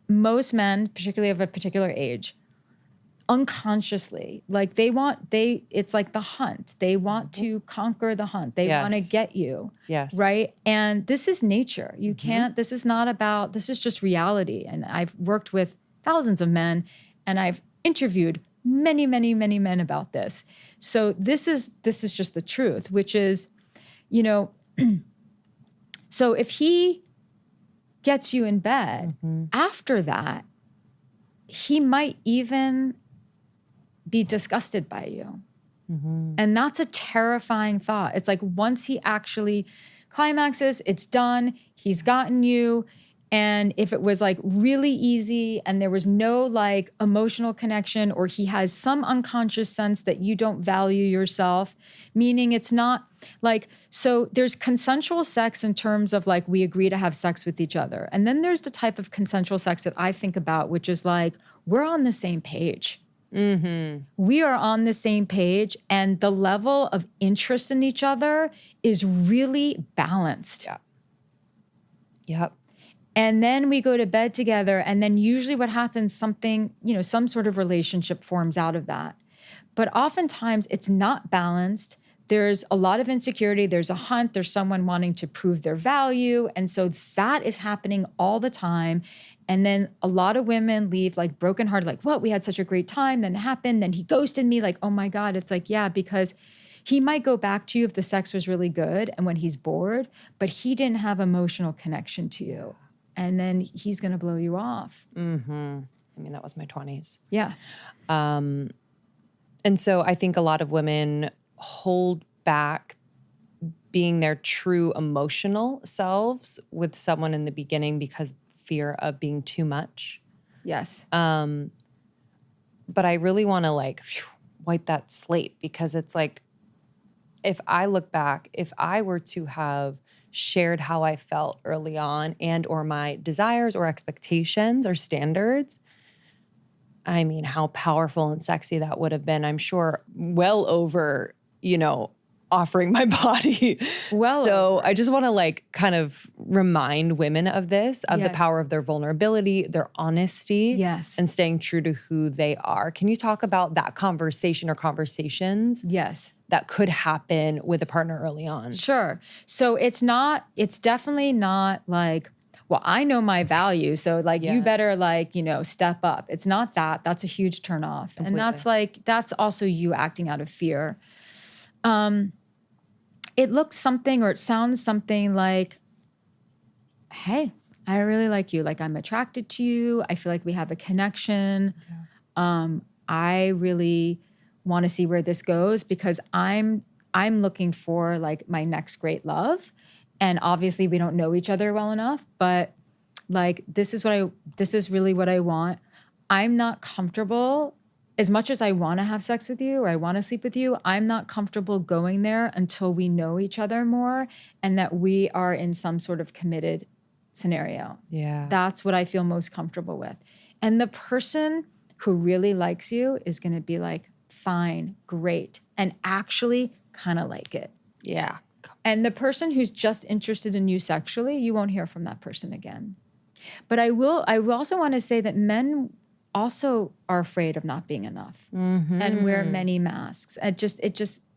most men, particularly of a particular age, unconsciously, like it's like the hunt. They want to conquer the hunt. They want to get you.
Yes.
Right. And this is nature. You can't, this is just reality. And I've worked with thousands of men and I've interviewed many, many, many men about this. So this is just the truth, which is, so if he gets you in bed, after that, he might even be disgusted by you. And that's a terrifying thought. It's like once he actually climaxes, it's done, he's gotten you. And if it was like really easy and there was no like emotional connection, or he has some unconscious sense that you don't value yourself, meaning it's not like, so there's consensual sex in terms of like we agree to have sex with each other. And then there's the type of consensual sex that I think about, which is like, we're on the same page. We are on the same page and the level of interest in each other is really balanced.
Yep.
And then we go to bed together, and then usually what happens, something, some sort of relationship forms out of that. But oftentimes it's not balanced. There's a lot of insecurity. There's a hunt. There's someone wanting to prove their value. And so that is happening all the time. And then a lot of women leave like brokenhearted, like, what? We had such a great time. Then it happened. Then he ghosted me. Like, oh my God. It's like, yeah, because he might go back to you if the sex was really good and when he's bored, but he didn't have emotional connection to you. And then he's going to blow you off.
I mean, that was my 20s.
Yeah.
And so I think a lot of women hold back being their true emotional selves with someone in the beginning because fear of being too much.
Yes.
But I really want to like wipe that slate, because it's like, if I look back, if I were to have shared how I felt early on and or my desires or expectations or standards, I mean, how powerful and sexy that would have been. I'm sure well over, offering my body. So I just want to like kind of remind women of this, of the power of their vulnerability, their honesty, and staying true to who they are. Can you talk about that conversation or conversations?
Yes.
That could happen with a partner early on?
Sure. So it's definitely not like, well, I know my value, so like you better like, step up. It's not that. That's a huge turnoff. Completely. And that's also you acting out of fear. It looks something, or it sounds something like, hey, I really like you. Like I'm attracted to you. I feel like we have a connection. I really want to see where this goes, because I'm looking for like my next great love. And obviously we don't know each other well enough, but like, this is really what I want. I'm not comfortable, as much as I want to have sex with you or I want to sleep with you, I'm not comfortable going there until we know each other more and that we are in some sort of committed scenario.
Yeah.
That's what I feel most comfortable with. And the person who really likes you is going to be like, fine, great, and actually kind of like it.
Yeah.
And the person who's just interested in you sexually, you won't hear from that person again. But I will also want to say that men also are afraid of not being enough and wear many masks.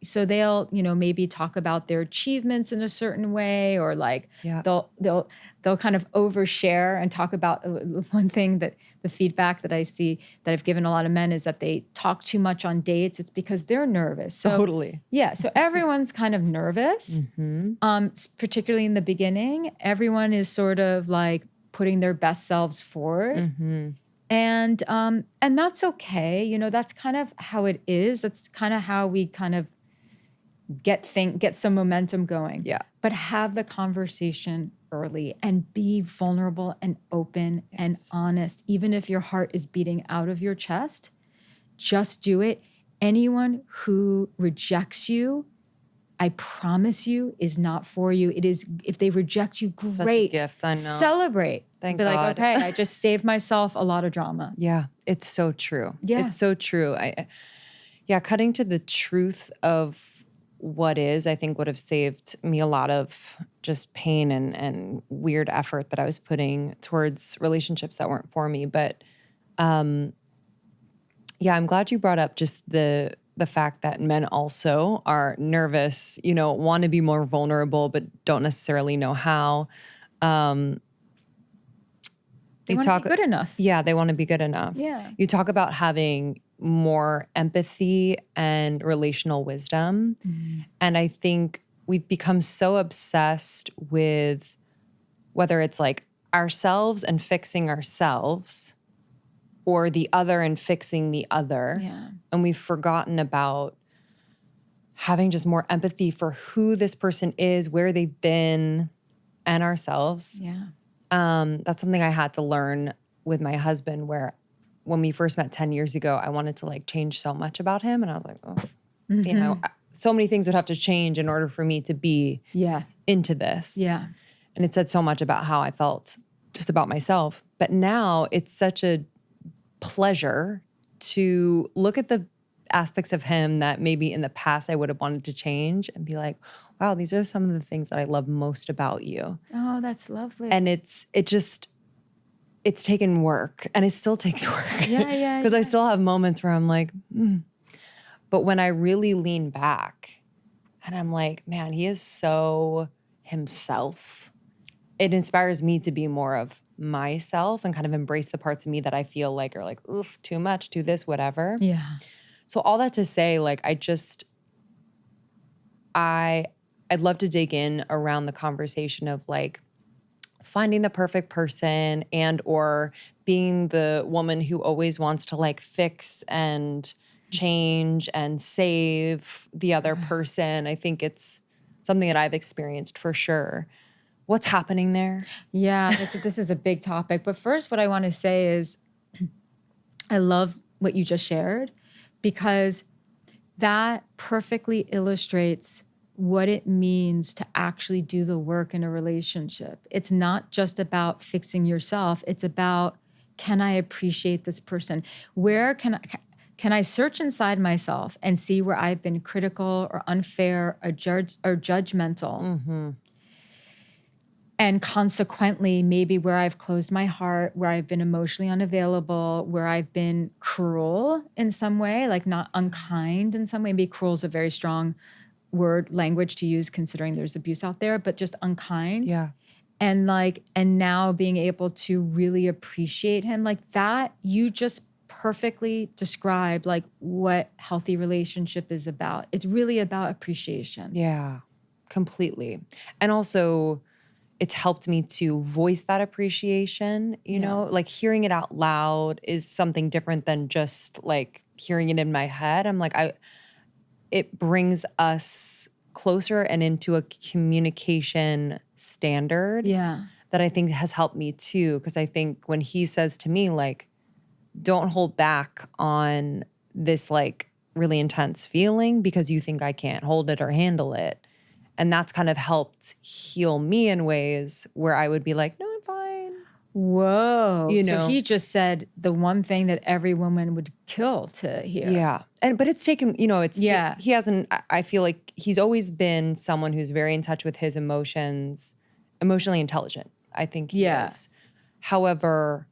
So they'll, maybe talk about their achievements in a certain way, or like they'll kind of overshare and talk about one thing that the feedback that I see that I've given a lot of men is that they talk too much on dates. It's because they're nervous. So,
totally.
Yeah. So everyone's kind of nervous, particularly in the beginning. Everyone is sort of like putting their best selves forward. And that's okay. That's kind of how it is. That's kind of how we kind of get some momentum going.
Yeah.
But have the conversation early and be vulnerable and open and honest. Even if your heart is beating out of your chest, just do it. Anyone who rejects you, I promise you, is not for you. It is, if they reject you, great.
Such a gift, I know.
Celebrate.
Thank
Be
God.
like, okay, I just saved myself a lot of drama.
Yeah, it's so true.
Yeah.
It's so true. Cutting to the truth of what is, I think would have saved me a lot of just pain and weird effort that I was putting towards relationships that weren't for me. But I'm glad you brought up just the fact that men also are nervous, want to be more vulnerable, but don't necessarily know how.
They want to be good enough.
Yeah, they want to be good enough.
Yeah.
You talk about having more empathy and relational wisdom. And I think we've become so obsessed with whether it's like ourselves and fixing ourselves or the other and fixing the other.
Yeah.
And we've forgotten about having just more empathy for who this person is, where they've been, and ourselves.
Yeah.
That's something I had to learn with my husband, where when we first met 10 years ago, I wanted to like change so much about him. And I was like, so many things would have to change in order for me to be into this.
Yeah.
And it said so much about how I felt just about myself. But now it's such a pleasure to look at the aspects of him that maybe in the past I would have wanted to change and be like, wow, these are some of the things that I love most about you.
Oh, that's lovely.
And it's taken work, and it still takes work.
Yeah.
Because I still have moments where I'm like, But when I really lean back and I'm like, man, he is so himself, it inspires me to be more of myself and kind of embrace the parts of me that I feel like are like, oof, too much, too this, whatever.
Yeah.
So all that to say, like, I'd love to dig in around the conversation of like finding the perfect person and or being the woman who always wants to like fix and change and save the other person. I think it's something that I've experienced for sure. What's happening there?
Yeah, this is a big topic. But first, what I want to say is I love what you just shared, because that perfectly illustrates what it means to actually do the work in a relationship. It's not just about fixing yourself. It's about, can I appreciate this person? Where can I search inside myself and see where I've been critical or unfair or judgmental? And consequently, maybe where I've closed my heart, where I've been emotionally unavailable, where I've been cruel in some way, like not unkind in some way. Maybe cruel is a very strong language to use considering there's abuse out there, but just unkind.
Yeah.
And now being able to really appreciate him like that, you just perfectly described like what healthy relationship is about. It's really about appreciation.
Yeah, completely. And also it's helped me to voice that appreciation, you know, like hearing it out loud is something different than just like hearing it in my head. I'm like, it brings us closer and into a communication standard that I think has helped me too. Because I think when he says to me, like, don't hold back on this like really intense feeling because you think I can't hold it or handle it. And that's kind of helped heal me in ways where I would be like, no, I'm fine.
Whoa.
You know?
So he just said the one thing that every woman would kill to hear.
Yeah. But it's taken, you know, he hasn't, I feel like he's always been someone who's very in touch with his emotions, emotionally intelligent. I think he is. However,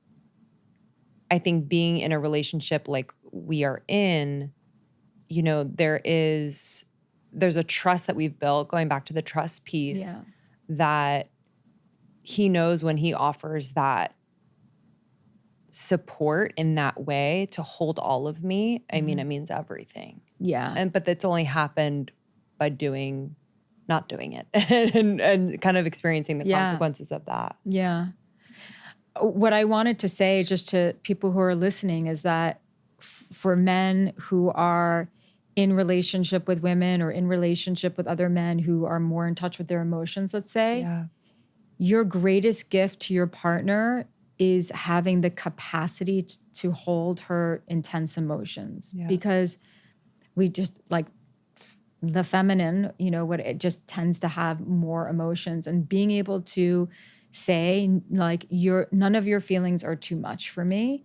I think being in a relationship like we are in, you know, there's a trust that we've built, going back to the trust piece, that he knows when he offers that support in that way to hold all of me, I mean, it means everything.
Yeah.
But that's only happened by not doing it and kind of experiencing the consequences of that.
Yeah. What I wanted to say just to people who are listening is that for men who are in relationship with women or in relationship with other men who are more in touch with their emotions, let's say, your greatest gift to your partner is having the capacity to hold her intense emotions. Because we just like the feminine, you know, what it just tends to have more emotions, and being able to say like none of your feelings are too much for me.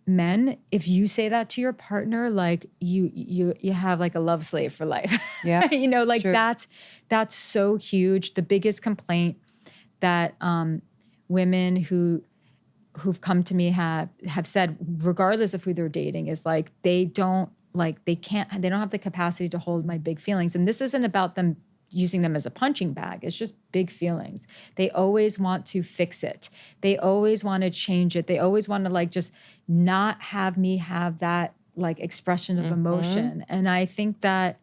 Men, if you say that to your partner, like you have like a love slave for life.
Yeah.
You know, like that's so huge. The biggest complaint that women who've come to me have said, regardless of who they're dating, is like they don't have the capacity to hold my big feelings. And this isn't about them using them as a punching bag. It's just big feelings. They always want to fix it. They always want to change it. They always want to like just not have me have that like expression of emotion. And I think that,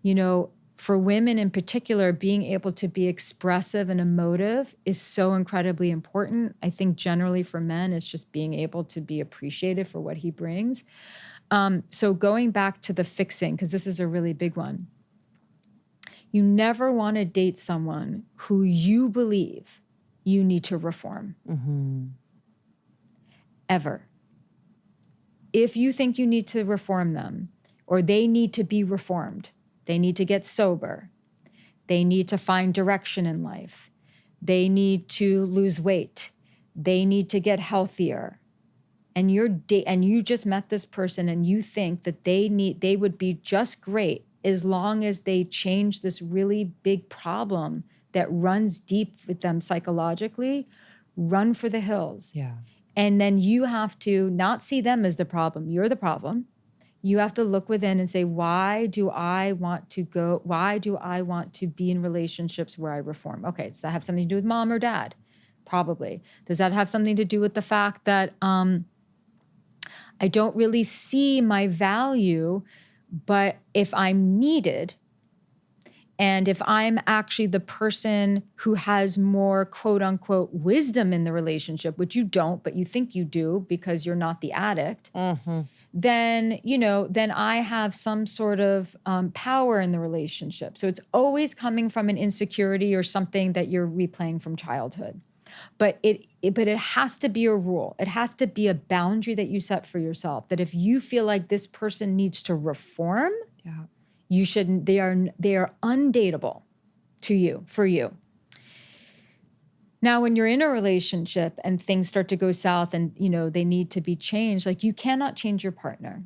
you know, for women in particular, being able to be expressive and emotive is so incredibly important. I think generally for men, it's just being able to be appreciated for what he brings. So going back to the fixing, because this is a really big one. You never want to date someone who you believe you need to reform. Ever. If you think you need to reform them, or they need to be reformed, they need to get sober, they need to find direction in life, they need to lose weight, they need to get healthier, and you just met this person and you think that they would be just great as long as they change this really big problem that runs deep with them psychologically, run for the hills.
Yeah.
And then you have to not see them as the problem. You're the problem. You have to look within and say, why do I want to be in relationships where I reform? Okay, does that have something to do with mom or dad? Probably. Does that have something to do with the fact that I don't really see my value, but if I'm needed, and if I'm actually the person who has more quote unquote wisdom in the relationship, which you don't, but you think you do because you're not the addict, then I have some sort of power in the relationship. So it's always coming from an insecurity or something that you're replaying from childhood. But it has to be a rule. It has to be a boundary that you set for yourself, that if you feel like this person needs to reform, you shouldn't. They are undateable for you. Now, when you're in a relationship and things start to go south and, you know, they need to be changed, like you cannot change your partner.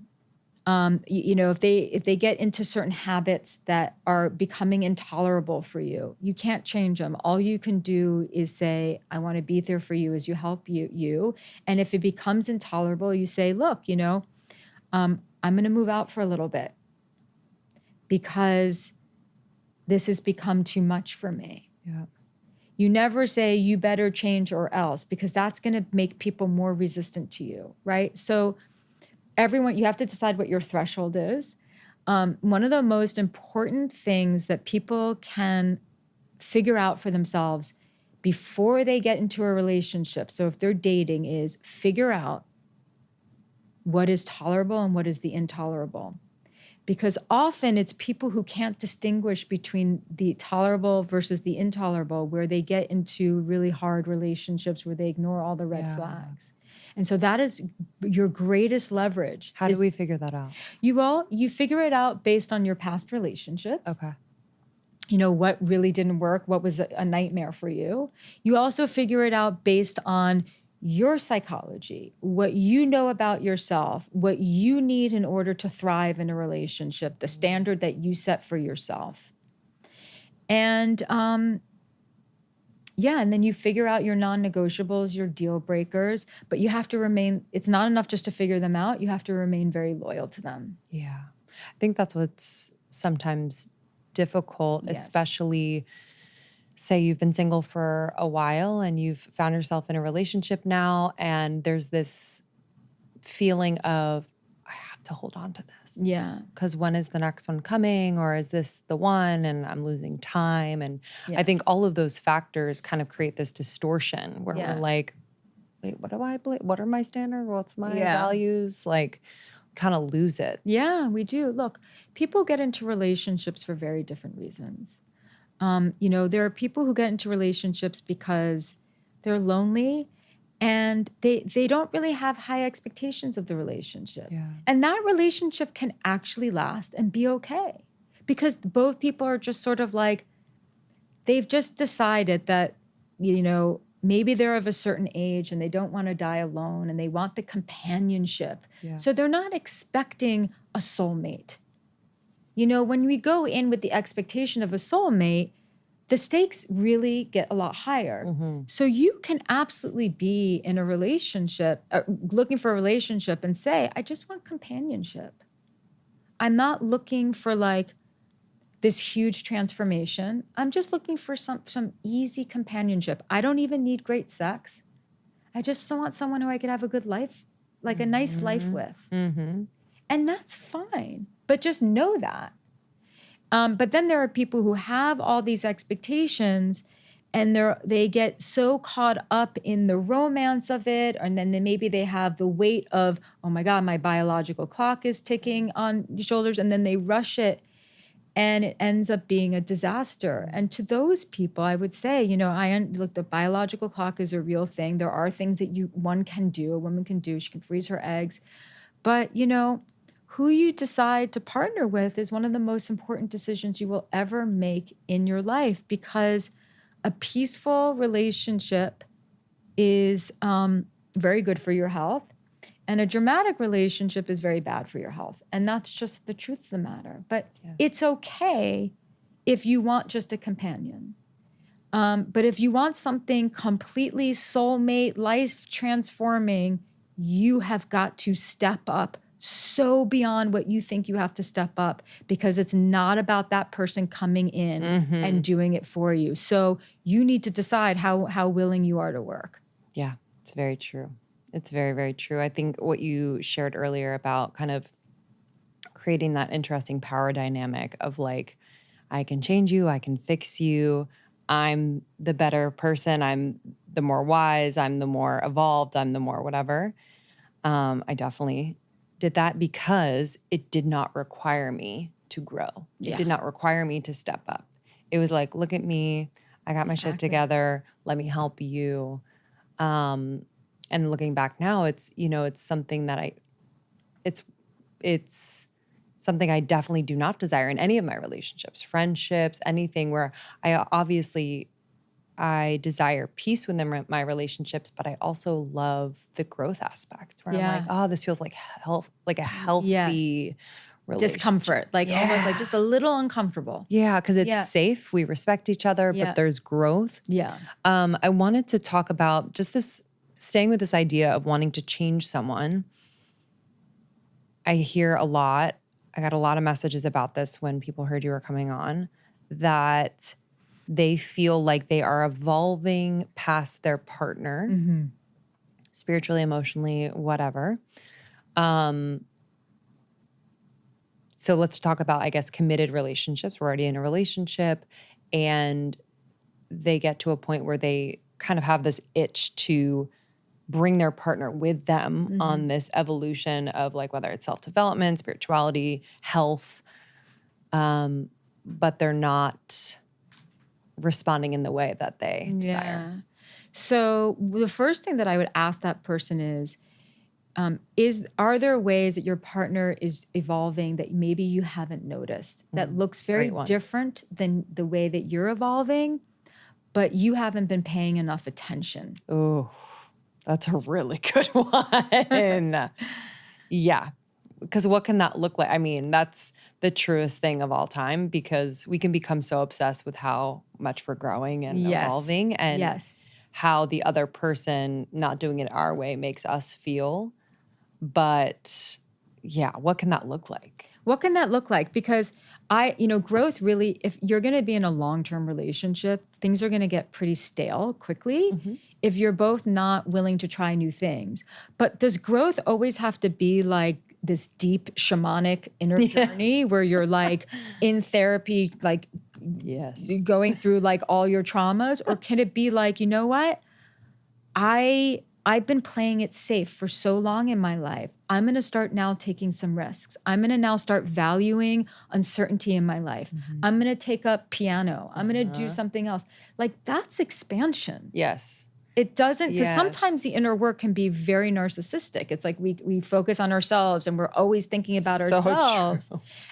If they get into certain habits that are becoming intolerable for you, you can't change them. All you can do is say, I want to be there for you as you help you. And if it becomes intolerable, you say, look, I'm going to move out for a little bit because this has become too much for me.
Yeah.
You never say you better change or else, because that's going to make people more resistant to you, right? So you have to decide what your threshold is. One of the most important things that people can figure out for themselves before they get into a relationship, so if they're dating, is figure out what is tolerable and what is the intolerable. Because often it's people who can't distinguish between the tolerable versus the intolerable, where they get into really hard relationships where they ignore all the red flags. And so that is your greatest leverage.
How do we figure that out?
You figure it out based on your past relationships.
Okay.
You know, what really didn't work, what was a nightmare for you. You also figure it out based on your psychology, what you know about yourself, what you need in order to thrive in a relationship, the standard that you set for yourself. And Yeah, and then you figure out your non-negotiables, your deal breakers, but you have to remain, it's not enough just to figure them out. You have to remain very loyal to them.
Yeah. I think that's what's sometimes difficult,
Yes.
especially say you've been single for a while and you've found yourself in a relationship now, and there's this feeling of, I have to hold on to this.
Yeah.
Because when is the next one coming? Or is this the one? And I'm losing time. And
Yeah.
I think all of those factors kind of create this distortion where
Yeah.
we're like, wait, what do I believe? What are my standards? What's my
Yeah.
values? Like, kind of lose it.
Yeah, we do. Look, people get into relationships for very different reasons. There are people who get into relationships because they're lonely and they don't really have high expectations of the relationship.
Yeah.
And that relationship can actually last and be okay because both people are just sort of like, they've just decided that, maybe they're of a certain age and they don't want to die alone and they want the companionship.
Yeah.
So they're not expecting a soulmate. When we go in with the expectation of a soulmate, the stakes really get a lot higher.
Mm-hmm.
So you can absolutely be in a relationship, looking for a relationship and say, I just want companionship. I'm not looking for like this huge transformation. I'm just looking for some easy companionship. I don't even need great sex. I just want someone who I could have a good life, like a nice life with.
Mm-hmm.
And that's fine. But just know that. But then there are people who have all these expectations and they get so caught up in the romance of it. And then maybe they have the weight of, oh my God, my biological clock is ticking on the shoulders. And then they rush it and it ends up being a disaster. And to those people, I would say, look, the biological clock is a real thing. There are things that one can do, a woman can do. She can freeze her eggs. But, who you decide to partner with is one of the most important decisions you will ever make in your life, because a peaceful relationship is very good for your health, and a dramatic relationship is very bad for your health. And that's just the truth of the matter. But It's okay if you want just a companion. But if you want something completely soulmate, life transforming, you have got to step up so beyond what you think you have to step up, because it's not about that person coming in and doing it for you. So you need to decide how willing you are to work.
Yeah, it's very true. It's very, very true. I think what you shared earlier about kind of creating that interesting power dynamic of like, I can change you, I can fix you, I'm the better person, I'm the more wise, I'm the more evolved, I'm the more whatever. I definitely did that because it did not require me to grow.
Yeah.
It did not require me to step up. It was like, look at me, I got my shit together, let me help you. And looking back now, it's something that it's something I definitely do not desire in any of my relationships, friendships, anything where I desire peace within my relationships, but I also love the growth aspect where I'm like, oh, this feels like health, like a healthy relationship.
Discomfort, like almost like just a little uncomfortable.
Yeah, because it's safe. We respect each other, but there's growth.
Yeah.
I wanted to talk about just this, staying with this idea of wanting to change someone. I hear a lot, I got a lot of messages about this when people heard you were coming on, that they feel like they are evolving past their partner, spiritually, emotionally, whatever. So let's talk about, I guess, committed relationships. We're already in a relationship and they get to a point where they kind of have this itch to bring their partner with them on this evolution of like, whether it's self-development, spirituality, health, but they're not responding in the way that they desire.
So the first thing that I would ask that person is are there ways that your partner is evolving that maybe you haven't noticed, that looks very different than the way that you're evolving, but you haven't been paying enough attention?
Oh, that's a really good one. Yeah. because what can that look like? I mean, that's the truest thing of all time, because we can become so obsessed with how much we're growing and evolving, and how the other person not doing it our way makes us feel. But yeah, what can that look like?
What can that look like? Because growth really, if you're going to be in a long-term relationship, things are going to get pretty stale quickly if you're both not willing to try new things. But does growth always have to be like this deep shamanic inner journey where you're like in therapy, like going through like all your traumas? Or can it be like, you know what? I've been playing it safe for so long in my life. I'm going to start now taking some risks. I'm going to now start valuing uncertainty in my life. I'm going to take up piano. I'm going to do something else. Like, that's expansion.
Yes.
It doesn't, because sometimes the inner work can be very narcissistic. It's like we focus on ourselves and we're always thinking about ourselves,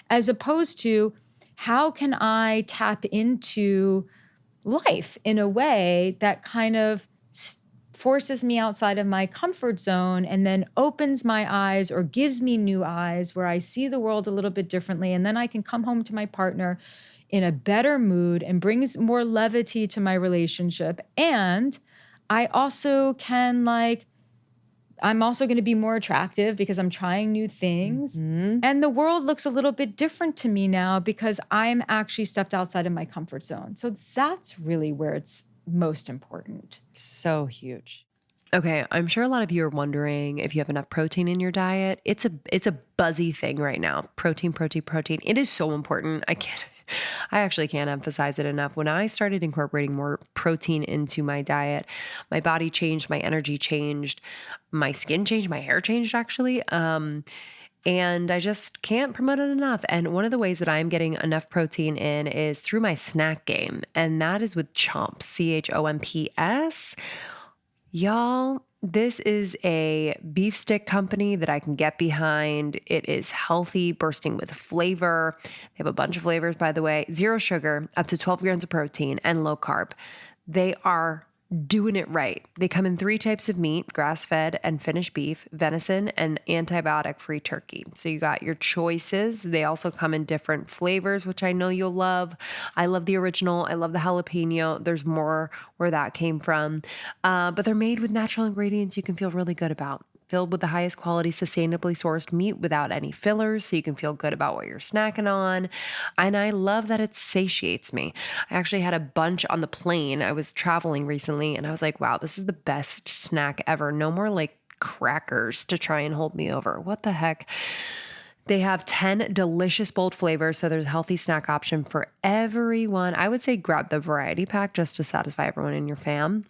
as opposed to how can I tap into life in a way that kind of forces me outside of my comfort zone and then opens my eyes or gives me new eyes where I see the world a little bit differently. And then I can come home to my partner in a better mood and brings more levity to my relationship. And I also can I'm also going to be more attractive because I'm trying new things. And the world looks a little bit different to me now because I'm actually stepped outside of my comfort zone. So that's really where it's most important.
So huge.
Okay, I'm sure a lot of you are wondering if you have enough protein in your diet. It's a buzzy thing right now. Protein. It is so important. I actually can't emphasize it enough. When I started incorporating more protein into my diet, my body changed, my energy changed, my skin changed, my hair changed actually. And I just can't promote it enough. And one of the ways that I'm getting enough protein in is through my snack game. And that is with Chomps, CHOMPS. Y'all, this is a beef stick company that I can get behind. It is healthy, bursting with flavor. They have a bunch of flavors, by the way. 0 sugar, up to 12 grams of protein, and low carb. They are doing it right. They come in 3 types of meat: grass-fed and finished beef, venison, and antibiotic-free turkey. So you got your choices. They also come in different flavors, which I know you'll love. I love the original. I love the jalapeno. There's more where that came from. But they're made with natural ingredients you can feel really good about. Filled with the highest quality, sustainably sourced meat without any fillers, so you can feel good about what you're snacking on. And I love that it satiates me. I actually had a bunch on the plane. I was traveling recently, and I was like, wow, this is the best snack ever. No more like crackers to try and hold me over. What the heck? They have 10 delicious, bold flavors, so there's a healthy snack option for everyone. I would say grab the variety pack just to satisfy everyone in your fam.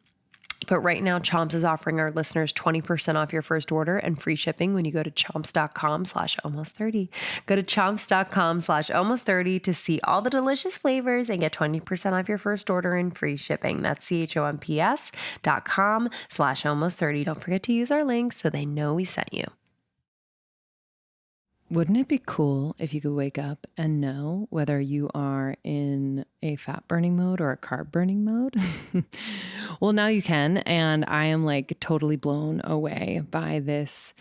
But right now, Chomps is offering our listeners 20% off your first order and free shipping when you go to chomps.com/almost30. Go to chomps.com/almost30 to see all the delicious flavors and get 20% off your first order and free shipping. That's chomps.com/almost30. Don't forget to use our link so they know we sent you. Wouldn't it be cool if you could wake up and know whether you are in a fat burning mode or a carb burning mode? Well, now you can. And I am like totally blown away by this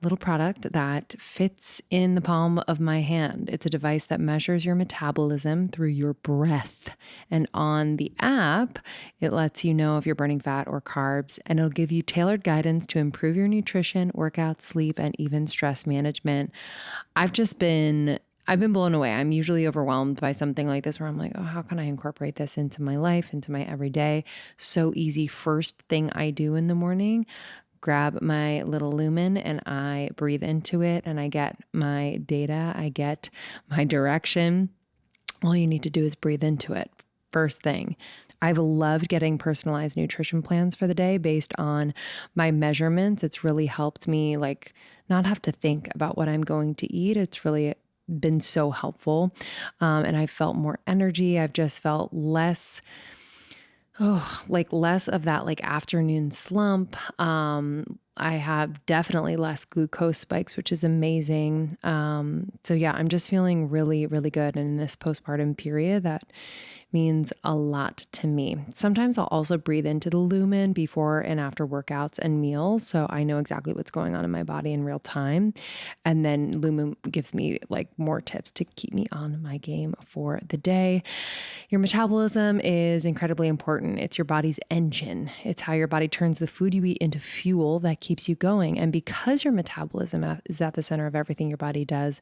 little product that fits in the palm of my hand. It's a device that measures your metabolism through your breath. And on the app, it lets you know if you're burning fat or carbs, and it'll give you tailored guidance to improve your nutrition, workout, sleep, and even stress management. I've been blown away. I'm usually overwhelmed by something like this where I'm like, oh, how can I incorporate this into my life, into my everyday? So easy. First thing I do in the morning, grab my little lumen and I breathe into it, and I get my data, I get my direction. All you need to do is breathe into it. First thing. I've loved getting personalized nutrition plans for the day based on my measurements. It's really helped me like not have to think about what I'm going to eat. It's really been so helpful. And I felt more energy. I've just felt less of that like afternoon slump. I have definitely less glucose spikes, which is amazing. So yeah, I'm just feeling really, really good. And in this postpartum period, that
means a lot to me. Sometimes I'll also breathe into the lumen before and after workouts and meals, so I know exactly what's going on in my body in real time. And then lumen gives me like more tips to keep me on my game for the day. Your metabolism is incredibly important. It's your body's engine. It's how your body turns the food you eat into fuel that keeps you going. And because your metabolism is at the center of everything your body does,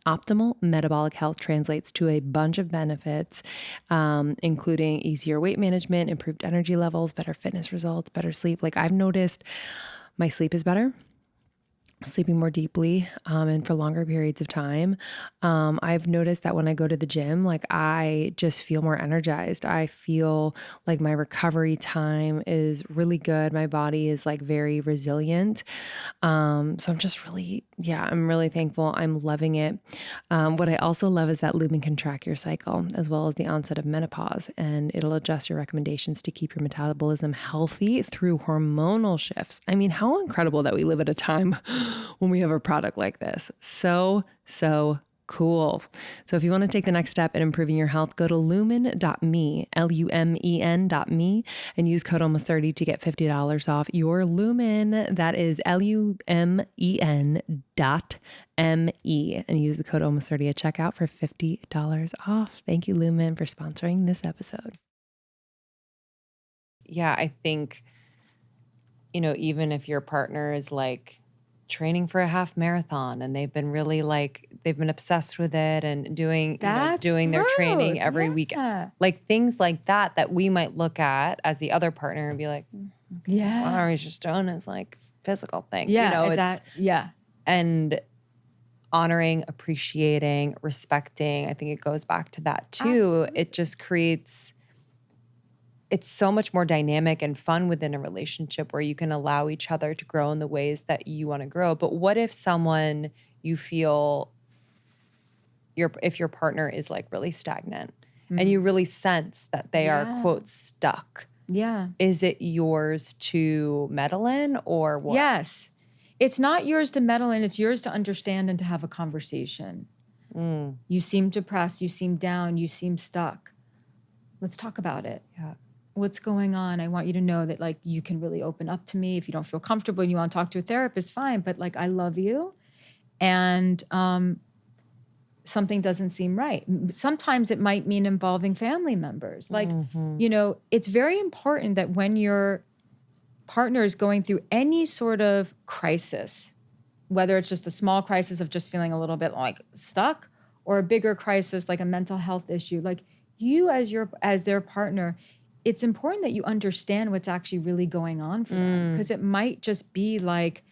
optimal metabolic health translates to a bunch of benefits, including easier weight management, improved energy levels, better fitness results, better sleep. Like I've noticed my sleep is better, sleeping more deeply, and for longer periods of time. I've noticed that when I go to the gym, like I just feel more energized. I feel like my recovery time is really good. My body is like very resilient. So I'm just really, I'm really thankful. I'm loving it. What I also love is that lumen can track your cycle as well as the onset of menopause, and it'll adjust your recommendations to keep your metabolism healthy through hormonal shifts. I mean, how incredible that we live at a time when we have a product like this. So cool. So if you want to take the next step in improving your health, go to lumen.me, lumen.me, and use code almost30 to get $50 off your lumen. That is lumen.me, and use the code almost30 at checkout for $50 off. Thank you, Lumen, for sponsoring this episode.
Yeah, I think, even if your partner is like training for a half marathon and they've been really they've been obsessed with it and doing their training every week, like things like that we might look at as the other partner and be like, well, he's just doing his like physical thing. And honoring, appreciating, respecting, I think it goes back to that too. Absolutely. It just creates, it's so much more dynamic and fun within a relationship where you can allow each other to grow in the ways that you want to grow. But what if someone you feel if your partner is like really stagnant and you really sense that they are, quote, stuck?
Yeah.
Is it yours to meddle in or what?
Yes. It's not yours to meddle in. It's yours to understand and to have a conversation. You seem depressed. You seem down. You seem stuck. Let's talk about it.
Yeah.
What's going on? I want you to know that like you can really open up to me. If you don't feel comfortable and you want to talk to a therapist, fine. But like I love you, and something doesn't seem right. Sometimes it might mean involving family members. Like it's very important that when your partner is going through any sort of crisis, whether it's just a small crisis of just feeling a little bit like stuck, or a bigger crisis like a mental health issue, like you as their partner, it's important that you understand what's actually really going on for them, because it might just be like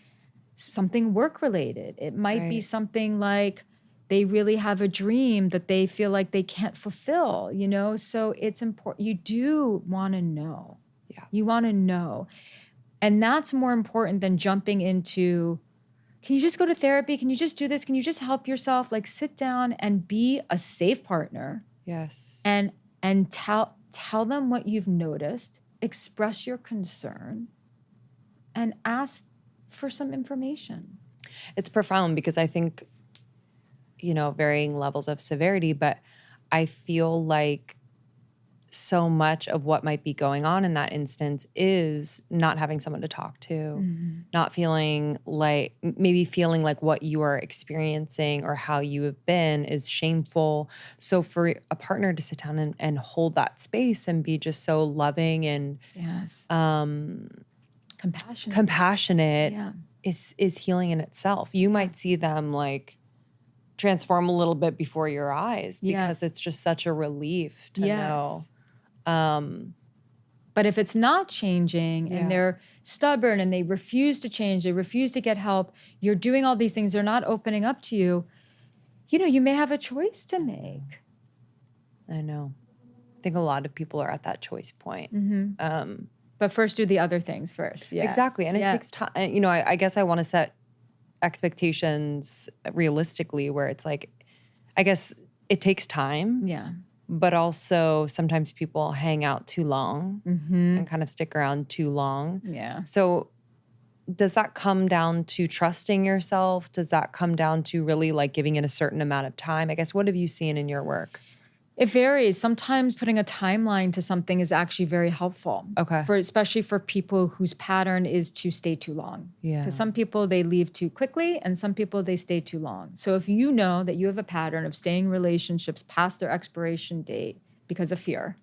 something work related. It might be something like they really have a dream that they feel like they can't fulfill, So it's important. You do want to know.
Yeah.
You want to know. And that's more important than jumping into, can you just go to therapy? Can you just do this? Can you just help yourself? Like sit down and be a safe partner.
Yes.
And tell them what you've noticed, express your concern, and ask for some information.
It's profound because I think, varying levels of severity, but I feel like so much of what might be going on in that instance is not having someone to talk to, not feeling like what you are experiencing or how you have been is shameful. So for a partner to sit down and hold that space and be just so loving and compassionate is healing in itself. You might see them like transform a little bit before your eyes because it's just such a relief to know.
But if it's not changing and they're stubborn and they refuse to change, they refuse to get help, you're doing all these things, they're not opening up to you, you may have a choice to make.
I know. I think a lot of people are at that choice point.
But first do the other things first. Yeah.
Exactly. And it takes time. I guess I want to set expectations realistically where it's like, I guess it takes time.
Yeah.
But also sometimes people hang out too long and kind of stick around too long.
Yeah.
So does that come down to trusting yourself? Does that come down to really like giving it a certain amount of time? I guess, what have you seen in your work?
It varies. Sometimes putting a timeline to something is actually very helpful.
Okay.
Especially for people whose pattern is to stay too long.
Yeah.
Because some people, they leave too quickly, and some people, they stay too long. So if you know that you have a pattern of staying in relationships past their expiration date because of fear,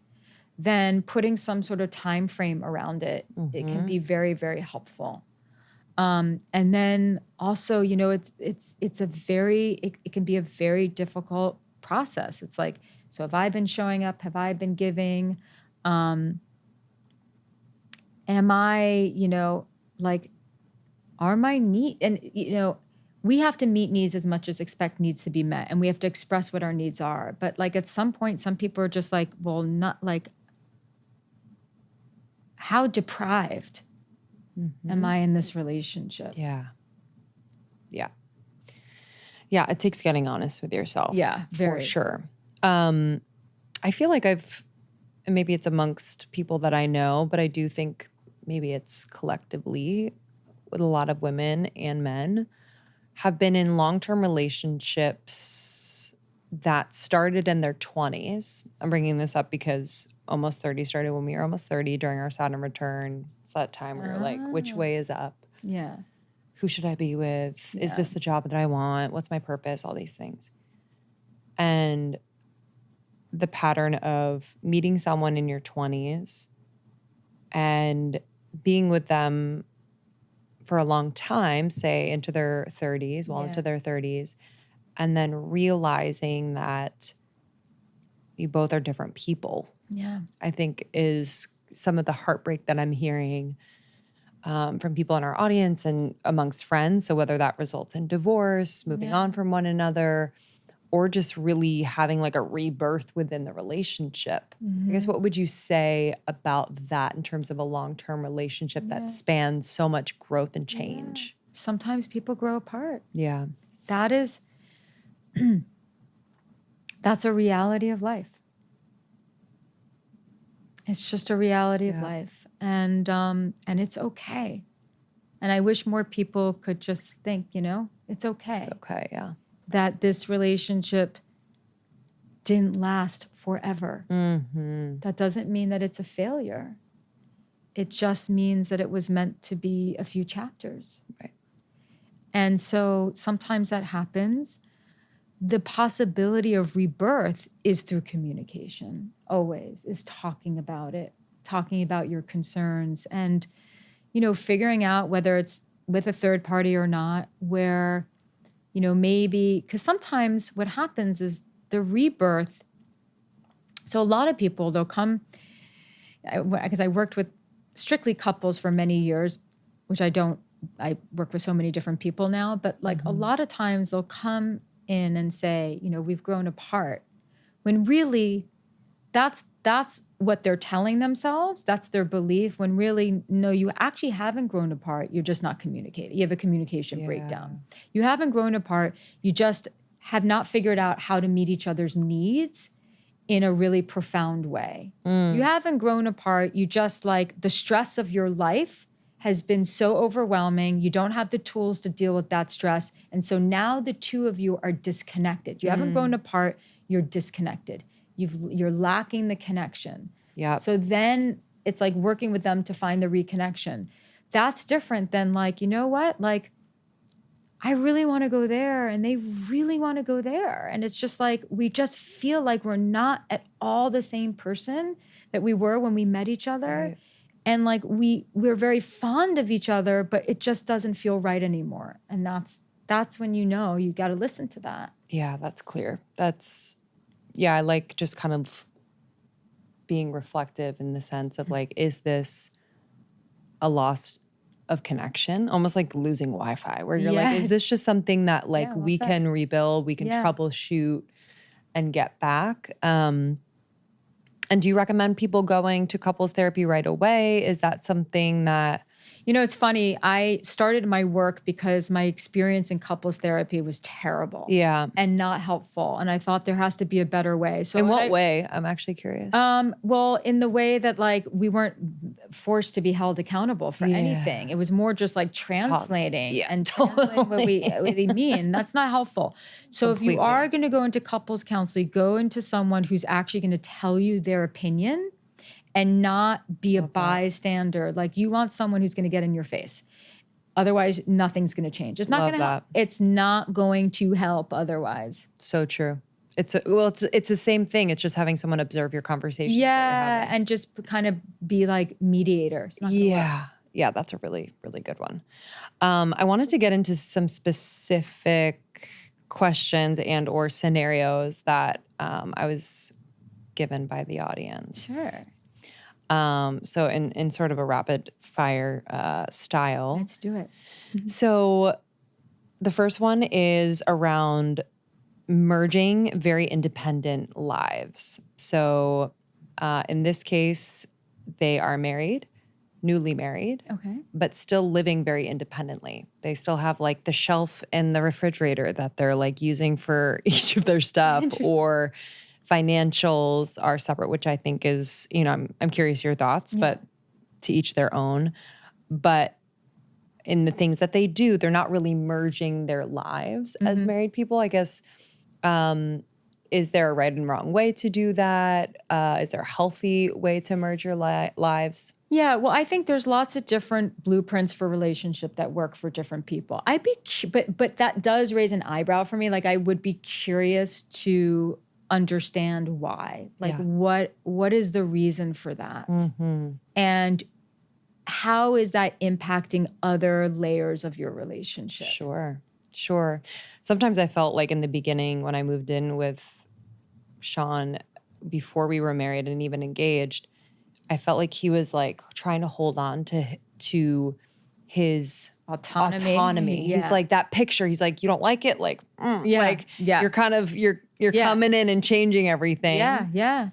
then putting some sort of time frame around it, it can be very, very helpful. And then also, you know, it can be a very difficult process. It's like, so have I been showing up? Have I been giving? Am I, you know, like, are my needs? And, you know, we have to meet needs as much as expect needs to be met. And we have to express what our needs are. But like at some point, some people are just like, well, not like, how deprived am I in this relationship?
Yeah. Yeah. Yeah. It takes getting honest with yourself.
Yeah, very.
For sure. I feel like maybe it's amongst people that I know, but I do think maybe it's collectively with a lot of women and men have been in long-term relationships that started in their 20s. I'm bringing this up because Almost 30 started when we were almost 30 during our Saturn return. It's that time where you're like, which way is up?
Yeah.
Who should I be with? Is this the job that I want? What's my purpose? All these things. And the pattern of meeting someone in your 20s and being with them for a long time, say into their 30s, into their 30s, and then realizing that you both are different people.
Yeah.
I think is some of the heartbreak that I'm hearing from people in our audience and amongst friends. So whether that results in divorce, moving on from one another, or just really having like a rebirth within the relationship. I guess what would you say about that in terms of a long-term relationship that spans so much growth and change?
Sometimes people grow apart.
Yeah.
That is, that's a reality of life. It's just a reality of life. And it's okay. And I wish more people could just think, you know, it's okay.
It's okay, yeah.
That this relationship didn't last forever. That doesn't mean that it's a failure. It just means that it was meant to be a few chapters.
Right.
And so sometimes that happens. The possibility of rebirth is through communication, always, is talking about it, talking about your concerns, and, you know, figuring out whether it's with a third party or not, where, you know, maybe, because sometimes what happens is the rebirth. So a lot of people, they'll come, because I worked with strictly couples for many years, which I work with so many different people now, but like a lot of times they'll come in and say, you know, we've grown apart, when really that's what they're telling themselves. That's their belief, when really, no, you actually haven't grown apart. You're just not communicating. You have a communication breakdown. You haven't grown apart. You just have not figured out how to meet each other's needs in a really profound way. You haven't grown apart. You just, like, the stress of your life has been so overwhelming. You don't have the tools to deal with that stress. And so now the two of you are disconnected. You haven't grown apart. You're disconnected. You're lacking the connection.
Yeah.
So then it's like working with them to find the reconnection. That's different than, like, you know what? Like, I really want to go there and they really want to go there. And it's just like, we just feel like we're not at all the same person that we were when we met each other.
Right.
And like, we're very fond of each other, but it just doesn't feel right anymore. And that's when, you know, you got to listen to that.
Yeah, that's clear. I like just kind of being reflective in the sense of like, is this a loss of connection? Almost like losing Wi-Fi, where you're like, is this just something that like we can rebuild, we can troubleshoot and get back? And do you recommend people going to couples therapy right away? Is that something that...
You know, it's funny. I started my work because my experience in couples therapy was terrible.
Yeah.
And not helpful. And I thought there has to be a better way. So
in what way? I'm actually curious.
Well, in the way that like we weren't forced to be held accountable for anything. It was more just like translating translating what we mean. That's not helpful. So if you are going to go into couples counseling, go into someone who's actually going to tell you their opinion and not be a bystander. Like you want someone who's going to get in your face. Otherwise, nothing's going to change. It's not going to help. It's not going to help otherwise.
So true. It's the same thing. It's just having someone observe your conversation.
Yeah, and just kind of be like mediators.
Yeah, that's a really, really good one. I wanted to get into some specific questions and or scenarios that I was given by the audience.
Sure.
So in sort of a rapid fire style.
Let's do it.
So the first one is around merging very independent lives. So in this case, they are married, newly married, but still living very independently. They still have like the shelf in the refrigerator that they're like using for each of their stuff, or financials are separate, which I think is, you know, I'm curious your thoughts, but to each their own. But in the things that they do, they're not really merging their lives as married people, I guess. Is there a right and wrong way to do that? Is there a healthy way to merge your lives?
Yeah, well, I think there's lots of different blueprints for relationship that work for different people. But that does raise an eyebrow for me. Like I would be curious to understand why. Like what is the reason for that? And how is that impacting other layers of your relationship?
Sure. Sometimes I felt like in the beginning when I moved in with Sean, before we were married and even engaged, I felt like he was like trying to hold on to his autonomy.
Yeah.
He's like that picture. He's like, you don't like it? Like, you're kind of, you're coming in and changing everything.
Yeah.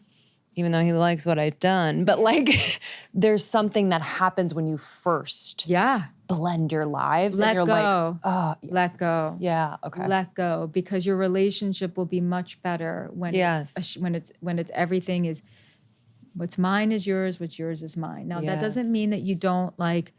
Even though he likes what I've done. But like, there's something that happens when you first blend your lives.
Let
and you're
go.
Like, oh, yes.
Let go.
Yeah, okay.
Let go, because your relationship will be much better when it's everything is, what's mine is yours, what's yours is mine. Now, that doesn't mean that you don't like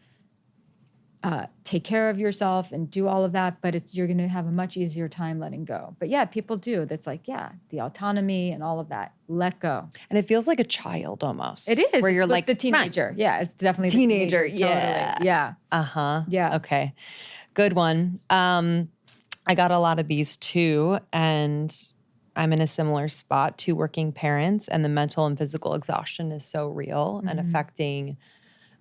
take care of yourself and do all of that, but you're going to have a much easier time letting go. But yeah, people do. That's like, the autonomy and all of that. Let go.
And it feels like a child almost.
It is.
Where you're like
the teenager. Yeah, it's definitely
teenager.
The teenager.
Yeah.
Totally. Yeah.
Yeah. Okay. Good one. I got a lot of these too, and I'm in a similar spot. 2 working parents, and the mental and physical exhaustion is so real and affecting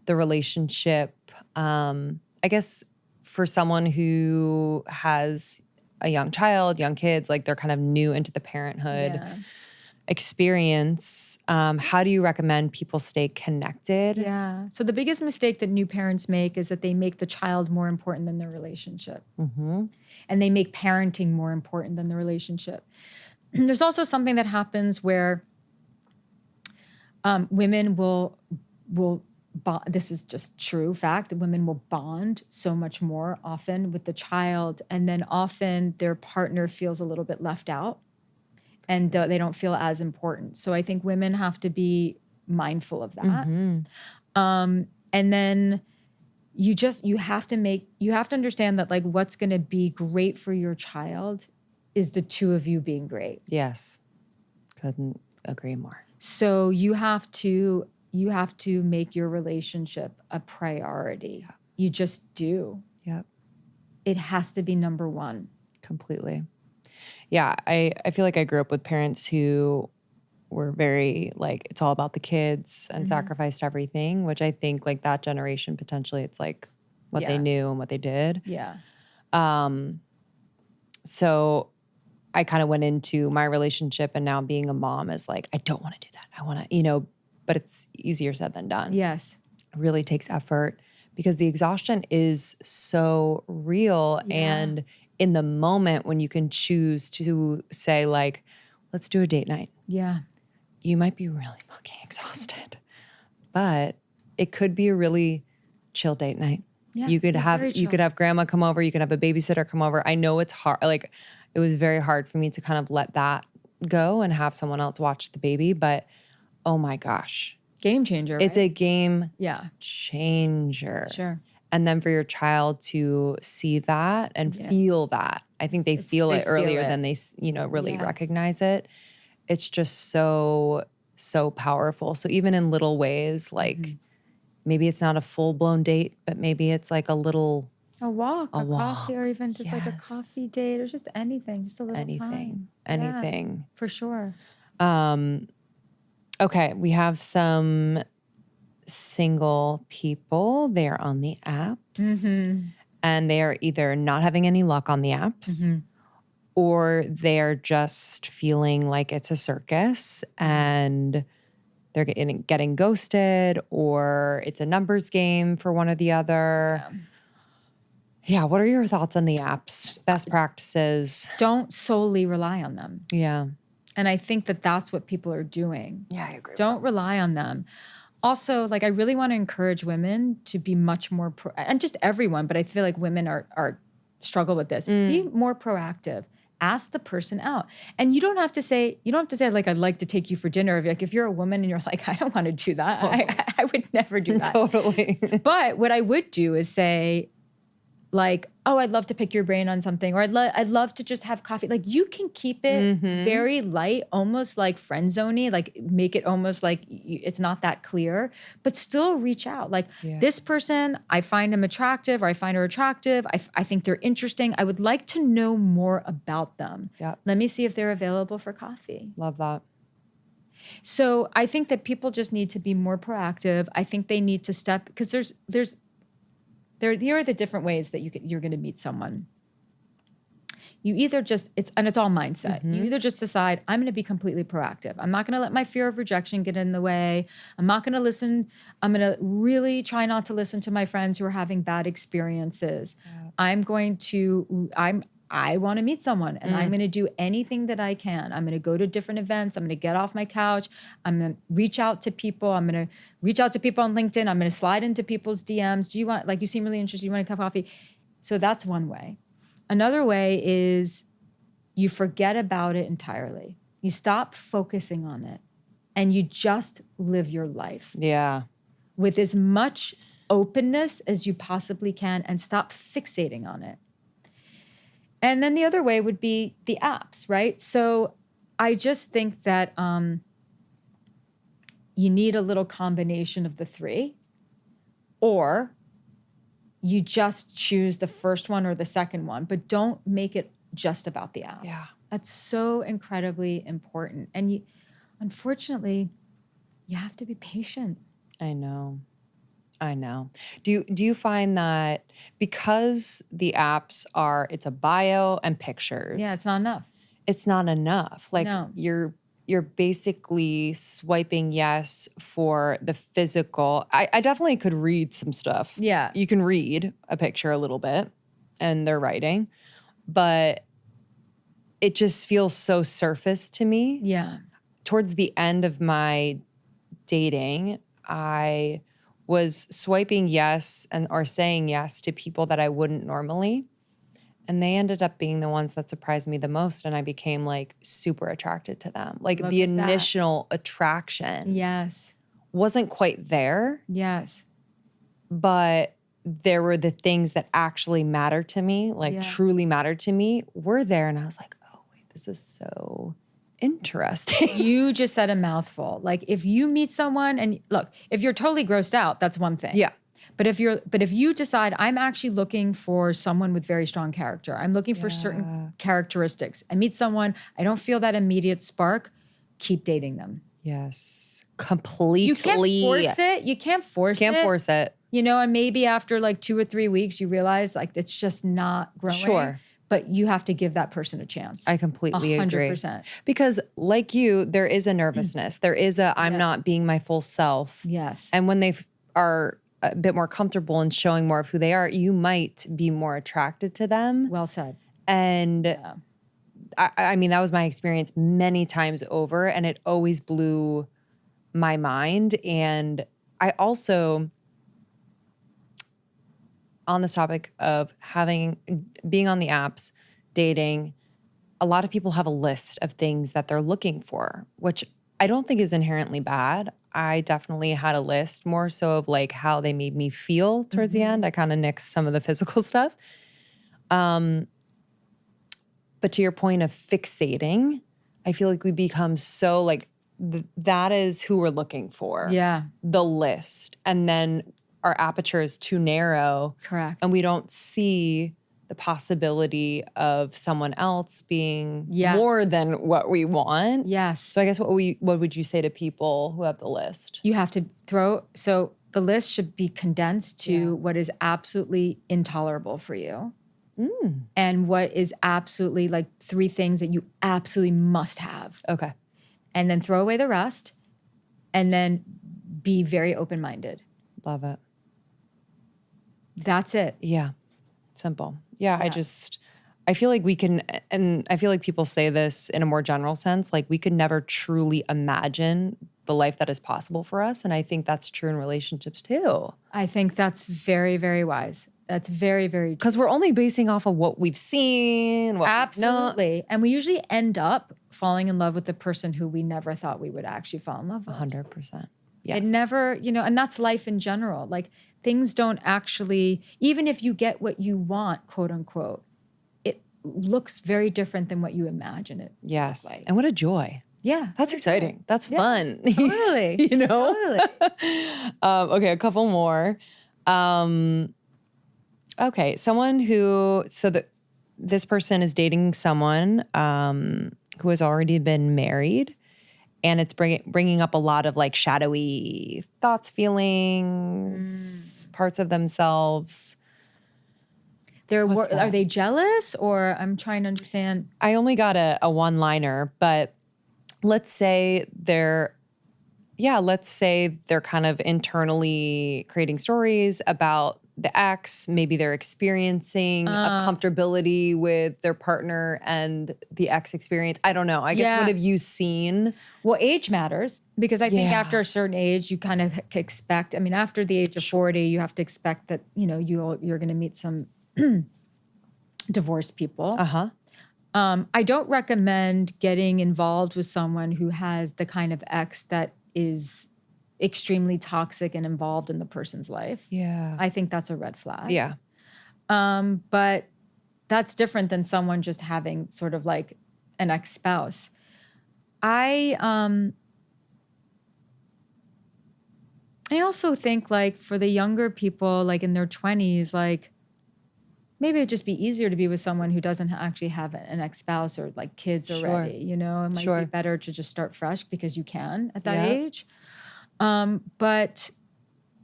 the relationship. I guess for someone who has a young child, young kids, like they're kind of new into the parenthood experience. How do you recommend people stay connected?
Yeah. So the biggest mistake that new parents make is that they make the child more important than their relationship. And they make parenting more important than the relationship. There's also something that happens where women will this is just true fact, that women will bond so much more often with the child, and then often their partner feels a little bit left out and they don't feel as important. So I think women have to be mindful of that. And then you have to understand that like what's going to be great for your child is the two of you being great.
Yes. Couldn't agree more.
So you have to make your relationship a priority. Yeah. You just do.
Yep.
It has to be number one.
Completely. Yeah. I feel like I grew up with parents who were very like, it's all about the kids and sacrificed everything, which I think like that generation, potentially it's like what they knew and what they did.
Yeah.
So I kind of went into my relationship and now being a mom is like, I don't want to do that. I want to, but it's easier said than done.
Yes.
It really takes effort because the exhaustion is so real. Yeah. And in the moment when you can choose to say like, let's do a date night.
Yeah.
You might be really fucking exhausted, but it could be a really
chill date night.
Yeah,
You could have grandma come over. You could have a babysitter come over. I know it's hard. Like, it was very hard for me to kind of let that go and have someone else watch the baby. But oh my gosh,
game changer.
It's a game
yeah.
changer.
Sure.
And then for your child to see that and feel that, I think they feel it earlier than they, really recognize it. It's just so, so powerful. So even in little ways, like maybe it's not a full blown date, but maybe it's like a
walk, a coffee, or even just like a coffee date, or just anything, just a little time.
Anything.
Yeah, for sure.
Okay, we have some single people. They are on the apps, and they are either not having any luck on the apps, or they're just feeling like it's a circus and they're getting ghosted, or it's a numbers game for one or the other. Yeah. What are your thoughts on the apps? Best practices?
Don't solely rely on them.
Yeah.
And I think that that's what people are doing.
Yeah, I agree.
Don't rely on them. Also, like, I really want to encourage women to be much more, and just everyone, but I feel like women are struggle with this. Be more proactive. Ask the person out. And you don't have to say, like, I'd like to take you for dinner. If you're a woman and you're like, I don't want to do that. Totally. I would never do that.
Totally.
But what I would do is say, like, oh, I'd love to pick your brain on something, or I'd love to just have coffee. Like, you can keep it very light, almost like friend zoney, like make it almost like it's not that clear, but still reach out. Like, this person, I find him attractive, or I find her attractive. I think they're interesting. I would like to know more about them.
Yep.
Let me see if they're available for coffee.
Love that.
So I think that people just need to be more proactive. I think they need to step, because here are the different ways that you're going to meet someone. You either just, it's all mindset. You either just decide, I'm going to be completely proactive. I'm not going to let my fear of rejection get in the way. I'm not going to listen. I'm going to really try not to listen to my friends who are having bad experiences. Yeah. I want to meet someone, and I'm going to do anything that I can. I'm going to go to different events. I'm going to get off my couch. I'm going to reach out to people. I'm going to reach out to people on LinkedIn. I'm going to slide into people's DMs. Do you want, like, you seem really interested. You want a cup of coffee? So that's one way. Another way is you forget about it entirely. You stop focusing on it, and you just live your life.
Yeah.
With as much openness as you possibly can, and stop fixating on it. And then the other way would be the apps, right? So I just think that you need a little combination of the three, or you just choose the first one or the second one, but don't make it just about the apps.
Yeah.
That's so incredibly important. And unfortunately, you have to be patient.
I know. Do you find that because the apps it's a bio and pictures?
Yeah, it's not enough.
It's not enough. Like,
no.
You're basically swiping yes for the physical. I definitely could read some stuff.
Yeah.
You can read a picture a little bit and they're writing, but it just feels so surface to me.
Yeah.
Towards the end of my dating, I was swiping yes or saying yes to people that I wouldn't normally. And they ended up being the ones that surprised me the most. And I became like super attracted to them. Like, the initial attraction wasn't quite there.
Yes.
But there were the things that actually mattered to me, like truly mattered to me, were there. And I was like, oh, wait, this is so interesting.
You just said a mouthful. Like, if you meet someone and look, if you're totally grossed out, that's one thing.
Yeah.
But if you decide, I'm actually looking for someone with very strong character, I'm looking for certain characteristics. I meet someone, I don't feel that immediate spark, keep dating them.
Yes. Completely.
You can't force it. You can't force it.
Can't force it.
You know, and maybe after like 2 or 3 weeks, you realize like it's just not growing.
Sure.
But you have to give that person a chance.
I completely
100%.
agree. Because like you, there is a nervousness. There is I'm not being my full self.
Yes.
And when they are a bit more comfortable in showing more of who they are, you might be more attracted to them.
Well said.
And I mean, that was my experience many times over, and it always blew my mind. And I also on this topic of being on the apps, dating, a lot of people have a list of things that they're looking for, which I don't think is inherently bad. I definitely had a list more so of like how they made me feel towards the end. I kind of nixed some of the physical stuff. But to your point of fixating, I feel like we become so like, that is who we're looking for.
Yeah.
The list. And then our aperture is too narrow.
Correct.
And we don't see the possibility of someone else being more than what we want.
Yes.
So I guess what would you say to people who have the list?
You have to so the list should be condensed to what is absolutely intolerable for you. And what is absolutely like 3 things that you absolutely must have.
Okay.
And then throw away the rest and then be very open-minded.
Love it.
That's it.
Yeah. Simple. Yeah. I feel like we can, and I feel like people say this in a more general sense, like we could never truly imagine the life that is possible for us. And I think that's true in relationships too.
I think that's very, very wise. That's very, very true.
Because we're only basing off of what we've seen.
Absolutely. And we usually end up falling in love with the person who we never thought we would actually fall in love with.
100%. Yes.
It never, and that's life in general. Like things don't actually, even if you get what you want, quote unquote, it looks very different than what you imagine it.
Yes.
Like.
And what a joy.
Yeah.
That's exciting. That's fun.
Totally.
Totally. Okay, a couple more. Okay, someone this person is dating someone who has already been married, and it's bringing up a lot of like shadowy thoughts, feelings, parts of themselves.
Are they jealous, or I'm trying to understand?
I only got a one-liner, but let's say they're kind of internally creating stories about the ex. Maybe they're experiencing a comfortability with their partner and the ex experience. I don't know. I guess what have you seen?
Well, age matters, because I think after a certain age, you kind of expect, after the age of 40, you have to expect that, you're going to meet some divorced people. I don't recommend getting involved with someone who has the kind of ex that is extremely toxic and involved in the person's life.
Yeah.
I think that's a red flag.
Yeah.
But that's different than someone just having sort of like an ex-spouse. I also think like for the younger people, like in their 20s, like maybe it'd just be easier to be with someone who doesn't actually have an ex-spouse or like kids already, It might be better to just start fresh because you can at that age. But,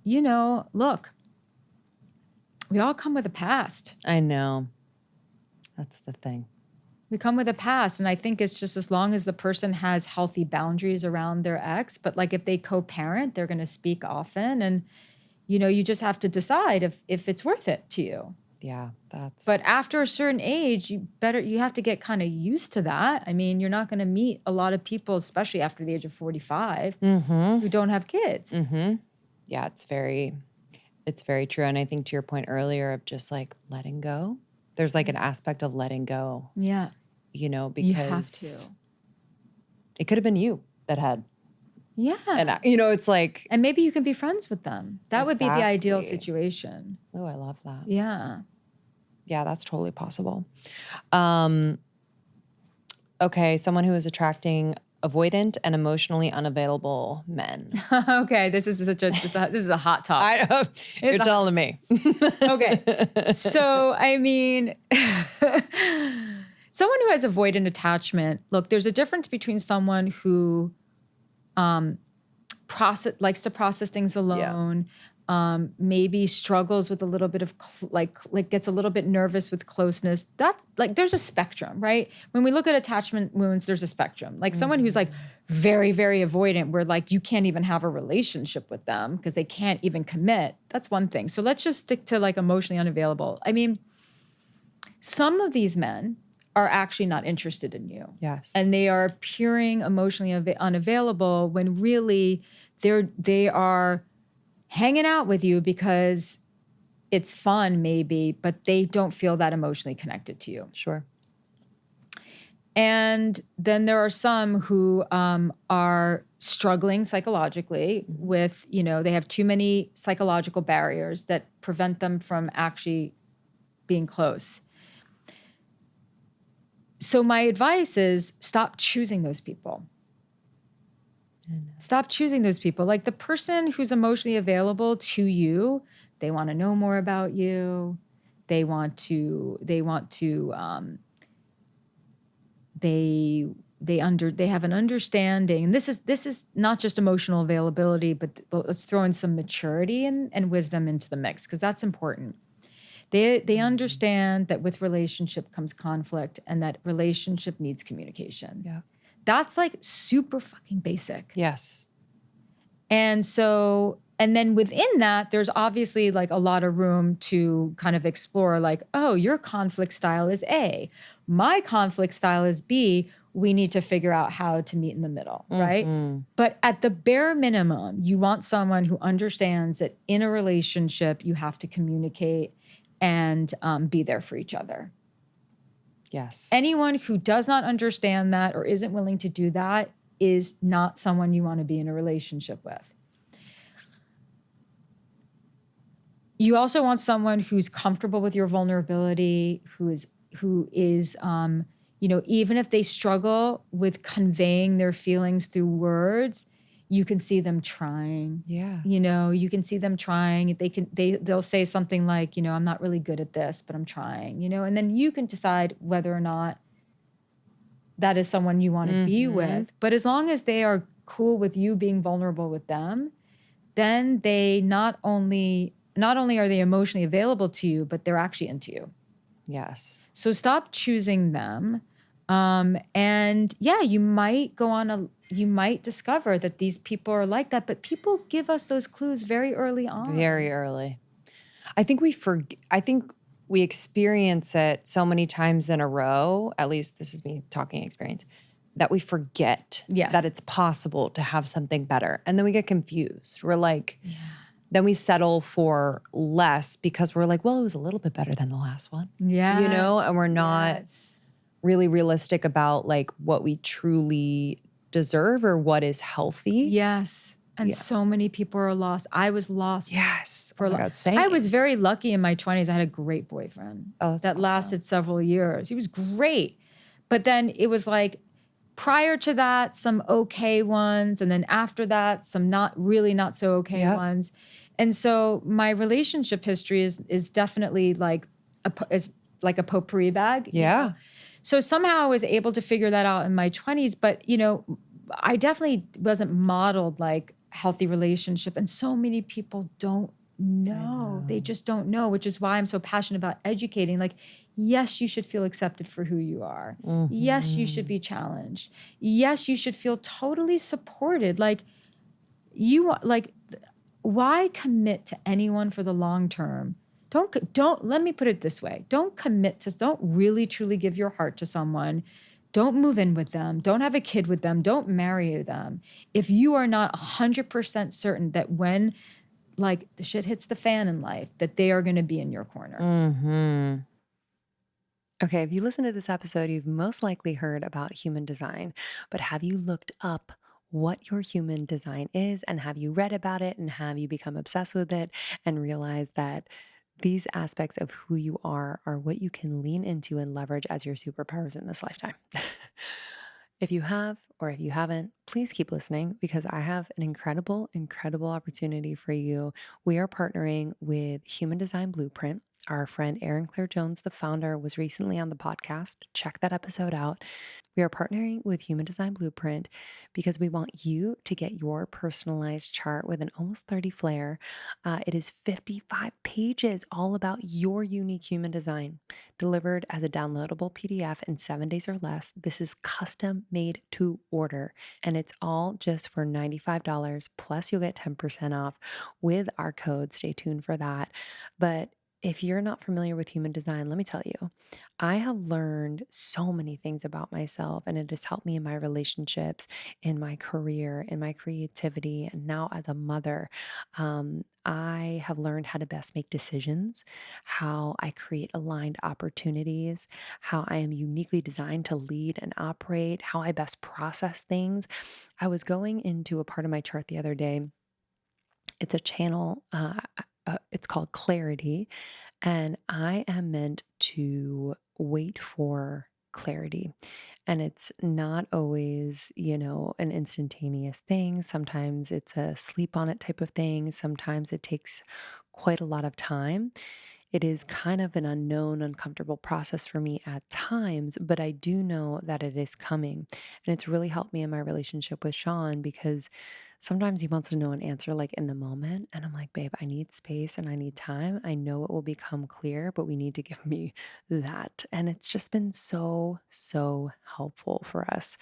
look, we all come with a past.
I know. That's the thing.
We come with a past. And I think it's just as long as the person has healthy boundaries around their ex, but like if they co-parent, they're going to speak often. And, you just have to decide if it's worth it to you.
Yeah,
But after a certain age, you have to get kind of used to that. You're not going to meet a lot of people, especially after the age of 45, who don't have kids.
Mm-hmm. Yeah, it's very true. And I think to your point earlier of just like letting go, there's like an aspect of letting go.
Yeah.
Because
you have to.
It could have been you that had.
Yeah.
And it's like.
And maybe you can be friends with them. That would be the ideal situation.
Oh, I love that.
Yeah.
Yeah, that's totally possible. Okay, someone who is attracting avoidant and emotionally unavailable men.
Okay, this is a hot topic.
You're telling me.
Okay, so someone who has avoidant attachment. Look, there's a difference between someone who likes to process things alone. Maybe struggles with a little bit of like gets a little bit nervous with closeness. That's like, there's a spectrum, right? When we look at attachment wounds, there's a spectrum. Like someone who's like very, very avoidant, where like you can't even have a relationship with them because they can't even commit. That's one thing. So let's just stick to like emotionally unavailable. Some of these men are actually not interested in you.
Yes.
And they are appearing emotionally unavailable when really they are hanging out with you because it's fun maybe, but they don't feel that emotionally connected to you.
Sure.
And then there are some who are struggling psychologically with, they have too many psychological barriers that prevent them from actually being close. So my advice is stop choosing those people. Stop choosing those people. Like the person who's emotionally available to you, they want to know more about you. They have an understanding. And this is not just emotional availability, but let's throw in some maturity and wisdom into the mix, because that's important. They understand that with relationship comes conflict and that relationship needs communication.
Yeah.
That's like super fucking basic.
Yes.
And then within that, there's obviously like a lot of room to kind of explore like, oh, your conflict style is A. My conflict style is B. We need to figure out how to meet in the middle, right? But at the bare minimum, you want someone who understands that in a relationship, you have to communicate and be there for each other.
Yes.
Anyone who does not understand that or isn't willing to do that is not someone you want to be in a relationship with. You also want someone who's comfortable with your vulnerability, who is even if they struggle with conveying their feelings through words, you can see them trying.
Yeah.
You can see them trying. They'll say something like, I'm not really good at this, but I'm trying, and then you can decide whether or not that is someone you want to be with. But as long as they are cool with you being vulnerable with them, then they not only are they emotionally available to you, but they're actually into you.
Yes.
So stop choosing them. And yeah, you might discover that these people are like that, but people give us those clues very early on.
Very early. I think we experience it so many times in a row, at least this is me talking experience, that we forget that it's possible to have something better. And then we get confused. We're like, then we settle for less because we're like, well, it was a little bit better than the last one.
Yeah.
And we're not really realistic about like what we truly deserve or what is healthy.
Yes. And so many people are lost. I was lost.
Yes.
For I was very lucky in my 20s. I had a great boyfriend that lasted several years. He was great. But then it was like prior to that, some okay ones. And then after that, some not so okay ones. And so my relationship history is definitely like a potpourri bag.
Yeah.
So somehow I was able to figure that out in my 20s. But, I definitely wasn't modeled like healthy relationship. And so many people don't know. They just don't know, which is why I'm so passionate about educating. Like, yes, you should feel accepted for who you are. Yes, you should be challenged. Yes, you should feel totally supported. Like why commit to anyone for the long term? Don't let me put it this way. Don't really truly give your heart to someone. Don't move in with them. Don't have a kid with them. Don't marry them if you are not 100% certain that when like the shit hits the fan in life, that they are going to be in your corner.
Okay, if you listen to this episode, you've most likely heard about human design, but have you looked up what your human design is, and have you read about it, and have you become obsessed with it and realized that these aspects of who you are what you can lean into and leverage as your superpowers in this lifetime? If you have, or if you haven't, please keep listening because I have an incredible, incredible opportunity for you. We are partnering with Human Design Blueprint. Our friend Erin Claire Jones, the founder, was recently on the podcast. Check that episode out. We are partnering with Human Design Blueprint because we want you to get your personalized chart with an almost 30 flair. It is 55 pages all about your unique human design, delivered as a downloadable PDF in 7 days or less. This is custom made to order, and it's all just for $95. Plus, you'll get 10% off with our code. Stay tuned for that. But if you're not familiar with human design, let me tell you, I have learned so many things about myself, and it has helped me in my relationships, in my career, in my creativity, and now as a mother. I have learned how to best make decisions, how I create aligned opportunities, how I am uniquely designed to lead and operate, how I best process things. I was going into a part of my chart the other day. It's a channel, it's called Clarity, and I am meant to wait for clarity. And it's not always, an instantaneous thing. Sometimes it's a sleep on it type of thing. Sometimes it takes quite a lot of time. It is kind of an unknown, uncomfortable process for me at times, but I do know that it is coming. And it's really helped me in my relationship with Sean because sometimes he wants to know an answer like in the moment. And I'm like, babe, I need space and I need time. I know it will become clear, but we need to give me that. And it's just been so, so helpful for us.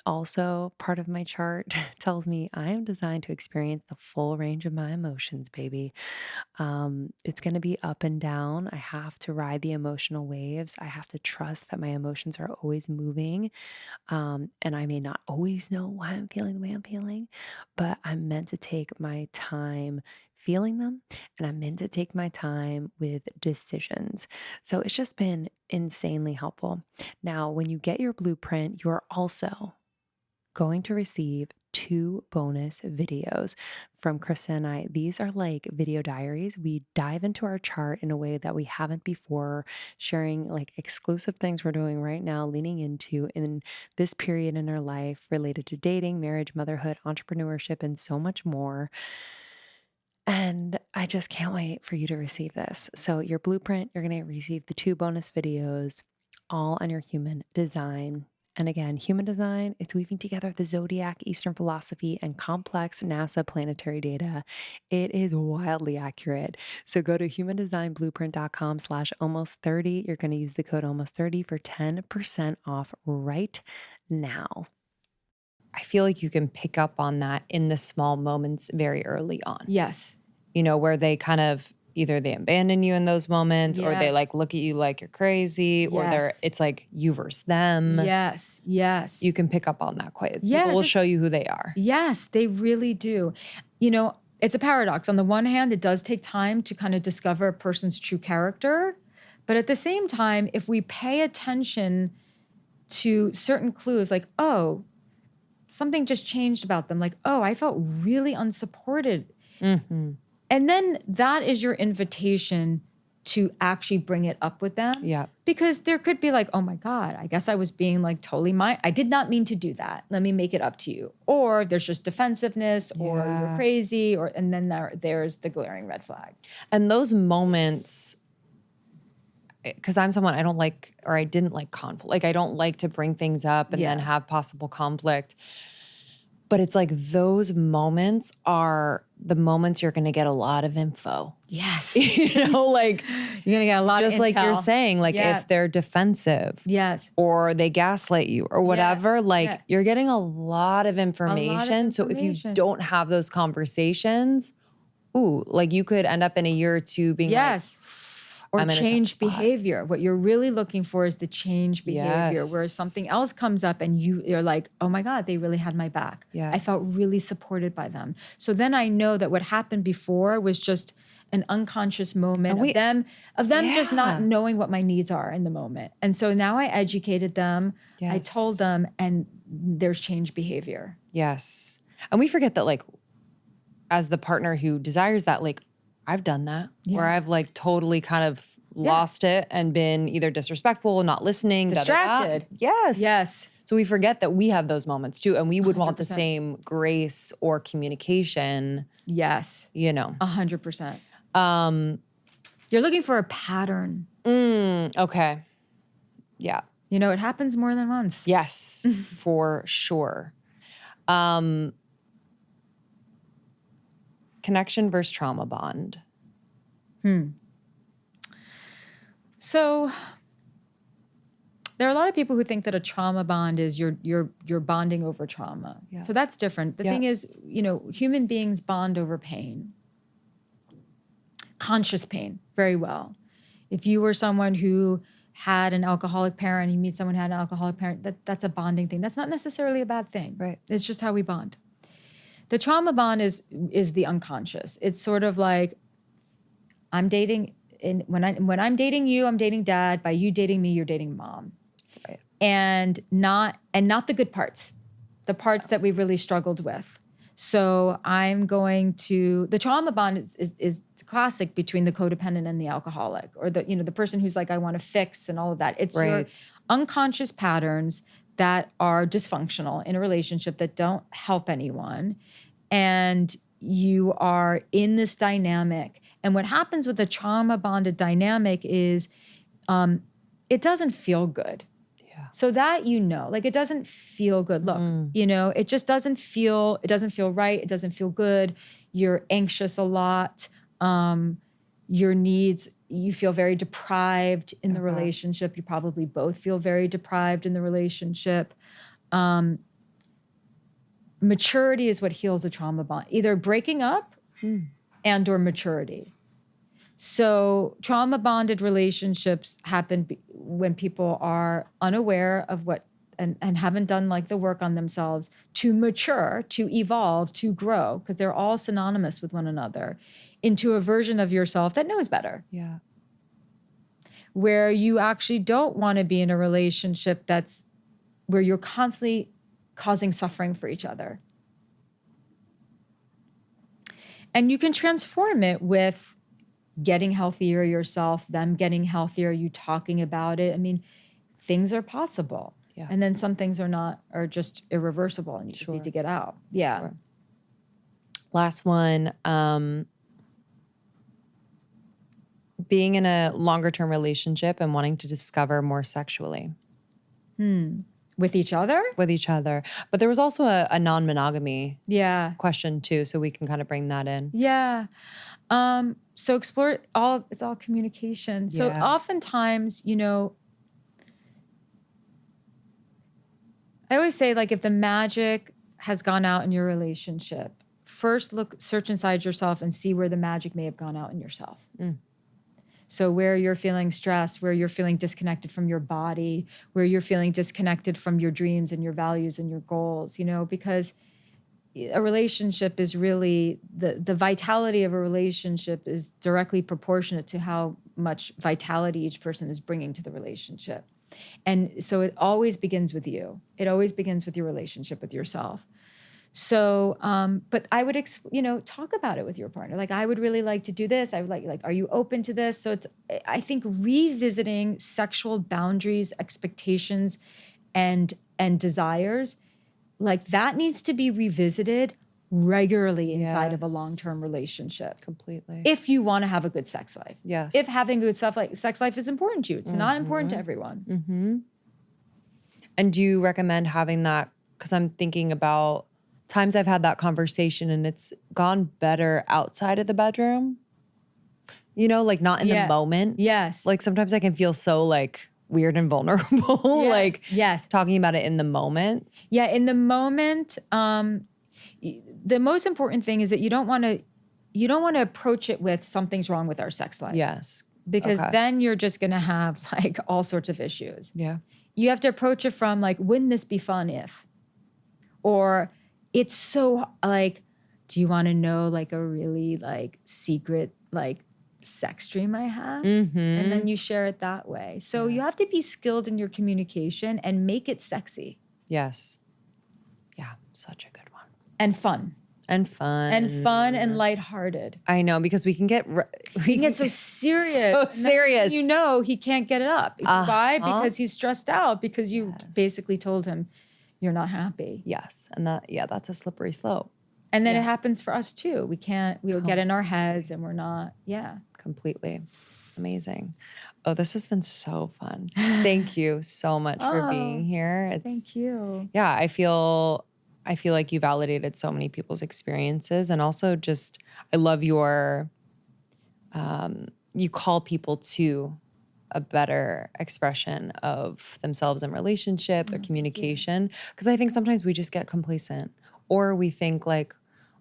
Also, part of my chart tells me I am designed to experience the full range of my emotions, baby. It's going to be up and down. I have to ride the emotional waves. I have to trust that my emotions are always moving. And I may not always know why I'm feeling the way I'm feeling, but I'm meant to take my time feeling them, and I'm meant to take my time with decisions. So it's just been insanely helpful. Now, when you get your blueprint, you're also going to receive 2 bonus videos from Krista and I. These are like video diaries. We dive into our chart in a way that we haven't before, sharing like exclusive things we're doing right now, leaning into in this period in our life related to dating, marriage, motherhood, entrepreneurship, and so much more. And I just can't wait for you to receive this. So your blueprint, you're going to receive the 2 bonus videos, all on your human design. And again, human design, it's weaving together the zodiac, Eastern philosophy, and complex NASA planetary data. It is wildly accurate. So go to humandesignblueprint.com/almost30. You're going to use the code almost30 for 10% off right now.
I feel like you can pick up on that in the small moments very early on.
Yes.
Where they kind of either they abandon you in those moments or they
Yes.
like look at you like you're crazy or
Yes.
it's like you versus them.
Yes. Yes.
You can pick up on that quite.
Yeah,
People will show you who they are.
Yes, they really do. It's a paradox. On the one hand, it does take time to kind of discover a person's true character. But at the same time, if we pay attention to certain clues like, oh, something just changed about them. Like, oh, I felt really unsupported.
Mm-hmm.
And then that is your invitation to actually bring it up with them.
Yeah.
Because there could be like, oh my God, I guess I was being like totally I did not mean to do that. Let me make it up to you. Or there's just defensiveness or you're crazy and then there's the glaring red flag.
And those moments, because I'm someone I don't like, or I didn't like conflict. Like I don't like to bring things up and then have possible conflict. But it's like those moments are the moments you're going to get a lot of info.
Yes.
Like
you're going to get a lot of intel.
Just like you're saying, like if they're defensive.
Yes.
Or they gaslight you or whatever, you're getting a lot of information. So if you don't have those conversations, like you could end up in a year or two being like,
or change behavior. What you're really looking for is the change behavior where something else comes up and you're like, oh my God, they really had my back.
Yes.
I felt really supported by them. So then I know that what happened before was just an unconscious moment of them just not knowing what my needs are in the moment. And so now I educated them, I told them, and there's change behavior.
Yes. And we forget that like, as the partner who desires that, like, I've done that where I've like totally kind of lost it and been either disrespectful, not listening,
distracted.
Yes.
Yes.
So we forget that we have those moments too. And we would
100%.
Want the same grace or communication.
Yes. 100%. You're looking for a pattern.
Okay. Yeah.
It happens more than once.
Yes, for sure. Connection versus trauma bond.
So there are a lot of people who think that a trauma bond is you're bonding over trauma. Yeah. So that's different. The thing is, human beings bond over pain. Conscious pain. very well. If you were someone who had an alcoholic parent, you meet someone who had an alcoholic parent, that's a bonding thing. That's not necessarily a bad thing.
Right.
It's just how we bond. The trauma bond is the unconscious. It's sort of like, I'm dating, and when I'm dating you, I'm dating dad. By you dating me, you're dating mom.
Right.
And not the good parts, the parts that we really struggled with. So the trauma bond is classic between the codependent and the alcoholic, or the person who's like, I want to fix and all of that. It's your unconscious patterns that are dysfunctional in a relationship that don't help anyone. And you are in this dynamic. And what happens with the trauma bonded dynamic is it doesn't feel good. So that, like, it doesn't feel good. Look, it just doesn't feel right. It doesn't feel good. You're anxious a lot. Your needs, you feel very deprived in the relationship. You probably both feel very deprived in the relationship. Maturity is what heals a trauma bond, either breaking up and or maturity. So trauma bonded relationships happen when people are unaware of what and haven't done like the work on themselves to mature, to evolve, to grow, because they're all synonymous with one another, into a version of yourself that knows better.
Yeah.
Where you actually don't want to be in a relationship that's where you're constantly causing suffering for each other. And you can transform it with getting healthier yourself, them getting healthier, you talking about it. I mean, things are possible.
Yeah.
And then some things are just irreversible and you just need to get out. Yeah.
Sure. Last one, being in a longer term relationship and wanting to discover more sexually.
With each other?
With each other. But there was also a non-monogamy question too, so we can kind of bring that in.
Yeah. So explore it's all communication. So oftentimes, I always say, like, if the magic has gone out in your relationship, first search inside yourself and see where the magic may have gone out in yourself. So where you're feeling stressed, where you're feeling disconnected from your body, where you're feeling disconnected from your dreams and your values and your goals, because a relationship is really, the vitality of a relationship is directly proportionate to how much vitality each person is bringing to the relationship. And so it always begins with you. It always begins with your relationship with yourself. So, but I would, talk about it with your partner. Like, I would really like to do this. I would like, are you open to this? So I think revisiting sexual boundaries, expectations, and desires, like, that needs to be revisited regularly inside of a long-term relationship.
Completely.
If you want to have a good sex life.
Yes.
If having good sex life is important to you. It's not important to everyone.
And do you recommend having that? Because I'm thinking about times I've had that conversation and it's gone better outside of the bedroom. Like, not in the moment.
Yes.
Like, sometimes I can feel so, like, weird and vulnerable.
Yes.
Talking about it in the moment.
Yeah, in the moment, the most important thing is that you don't want to approach it with something's wrong with our sex life.
Yes.
Because then you're just going to have, like, all sorts of issues.
Yeah.
You have to approach it from, like, wouldn't this be fun if? Or it's so, like, do you want to know, like, a really, like, secret, like, sex dream I have? And then you share it that way. So you have to be skilled in your communication and make it sexy.
Yes. Yeah, such a good one.
And fun.
And fun.
And lighthearted.
I know, because we can get
so serious.
So serious.
He can't get it up. Why? Because he's stressed out because you basically told him you're not happy.
Yes. And that's a slippery slope.
And then it happens for us too. We'll get in our heads and we're not,
Completely. Amazing. Oh, this has been so fun. Thank you so much for being here.
Thank you.
Yeah, I feel like you validated so many people's experiences, and also just, I love your, you call people to a better expression of themselves in relationship, their communication. Because I think sometimes we just get complacent, or we think like,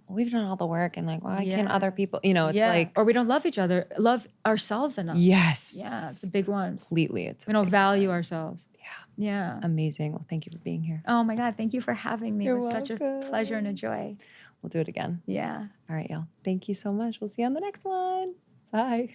we've done all the work and like, why can't other people, you know, it's like,
or we don't love each other, love ourselves enough.
Yes.
Yeah. It's a big one.
Completely.
We don't value ourselves.
Yeah.
Yeah.
Amazing. Well, thank you for being here.
Oh my God. Thank you for having me.
You're
It was such a pleasure and a joy.
We'll do it again.
Yeah.
All right, y'all. Thank you so much. We'll see you on the next one. Bye.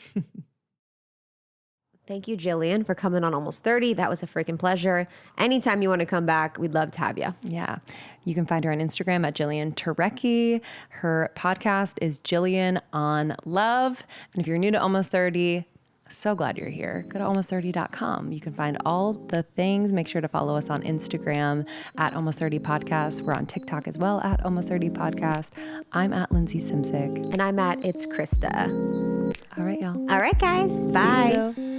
Thank you, Jillian, for coming on Almost 30. That was a freaking pleasure. Anytime you want to come back, we'd love to have you.
Yeah. You can find her on Instagram at Jillian Turecki. Her podcast is Jillian On Love. And if you're new to Almost 30, so glad you're here. Go to almost30.com. You can find all the things. Make sure to follow us on Instagram at Almost 30 Podcast. We're on TikTok as well at Almost 30 Podcast. I'm at Lindsey Simsick.
And I'm at It's Krista.
All right, y'all.
All right, guys. Bye.
See you.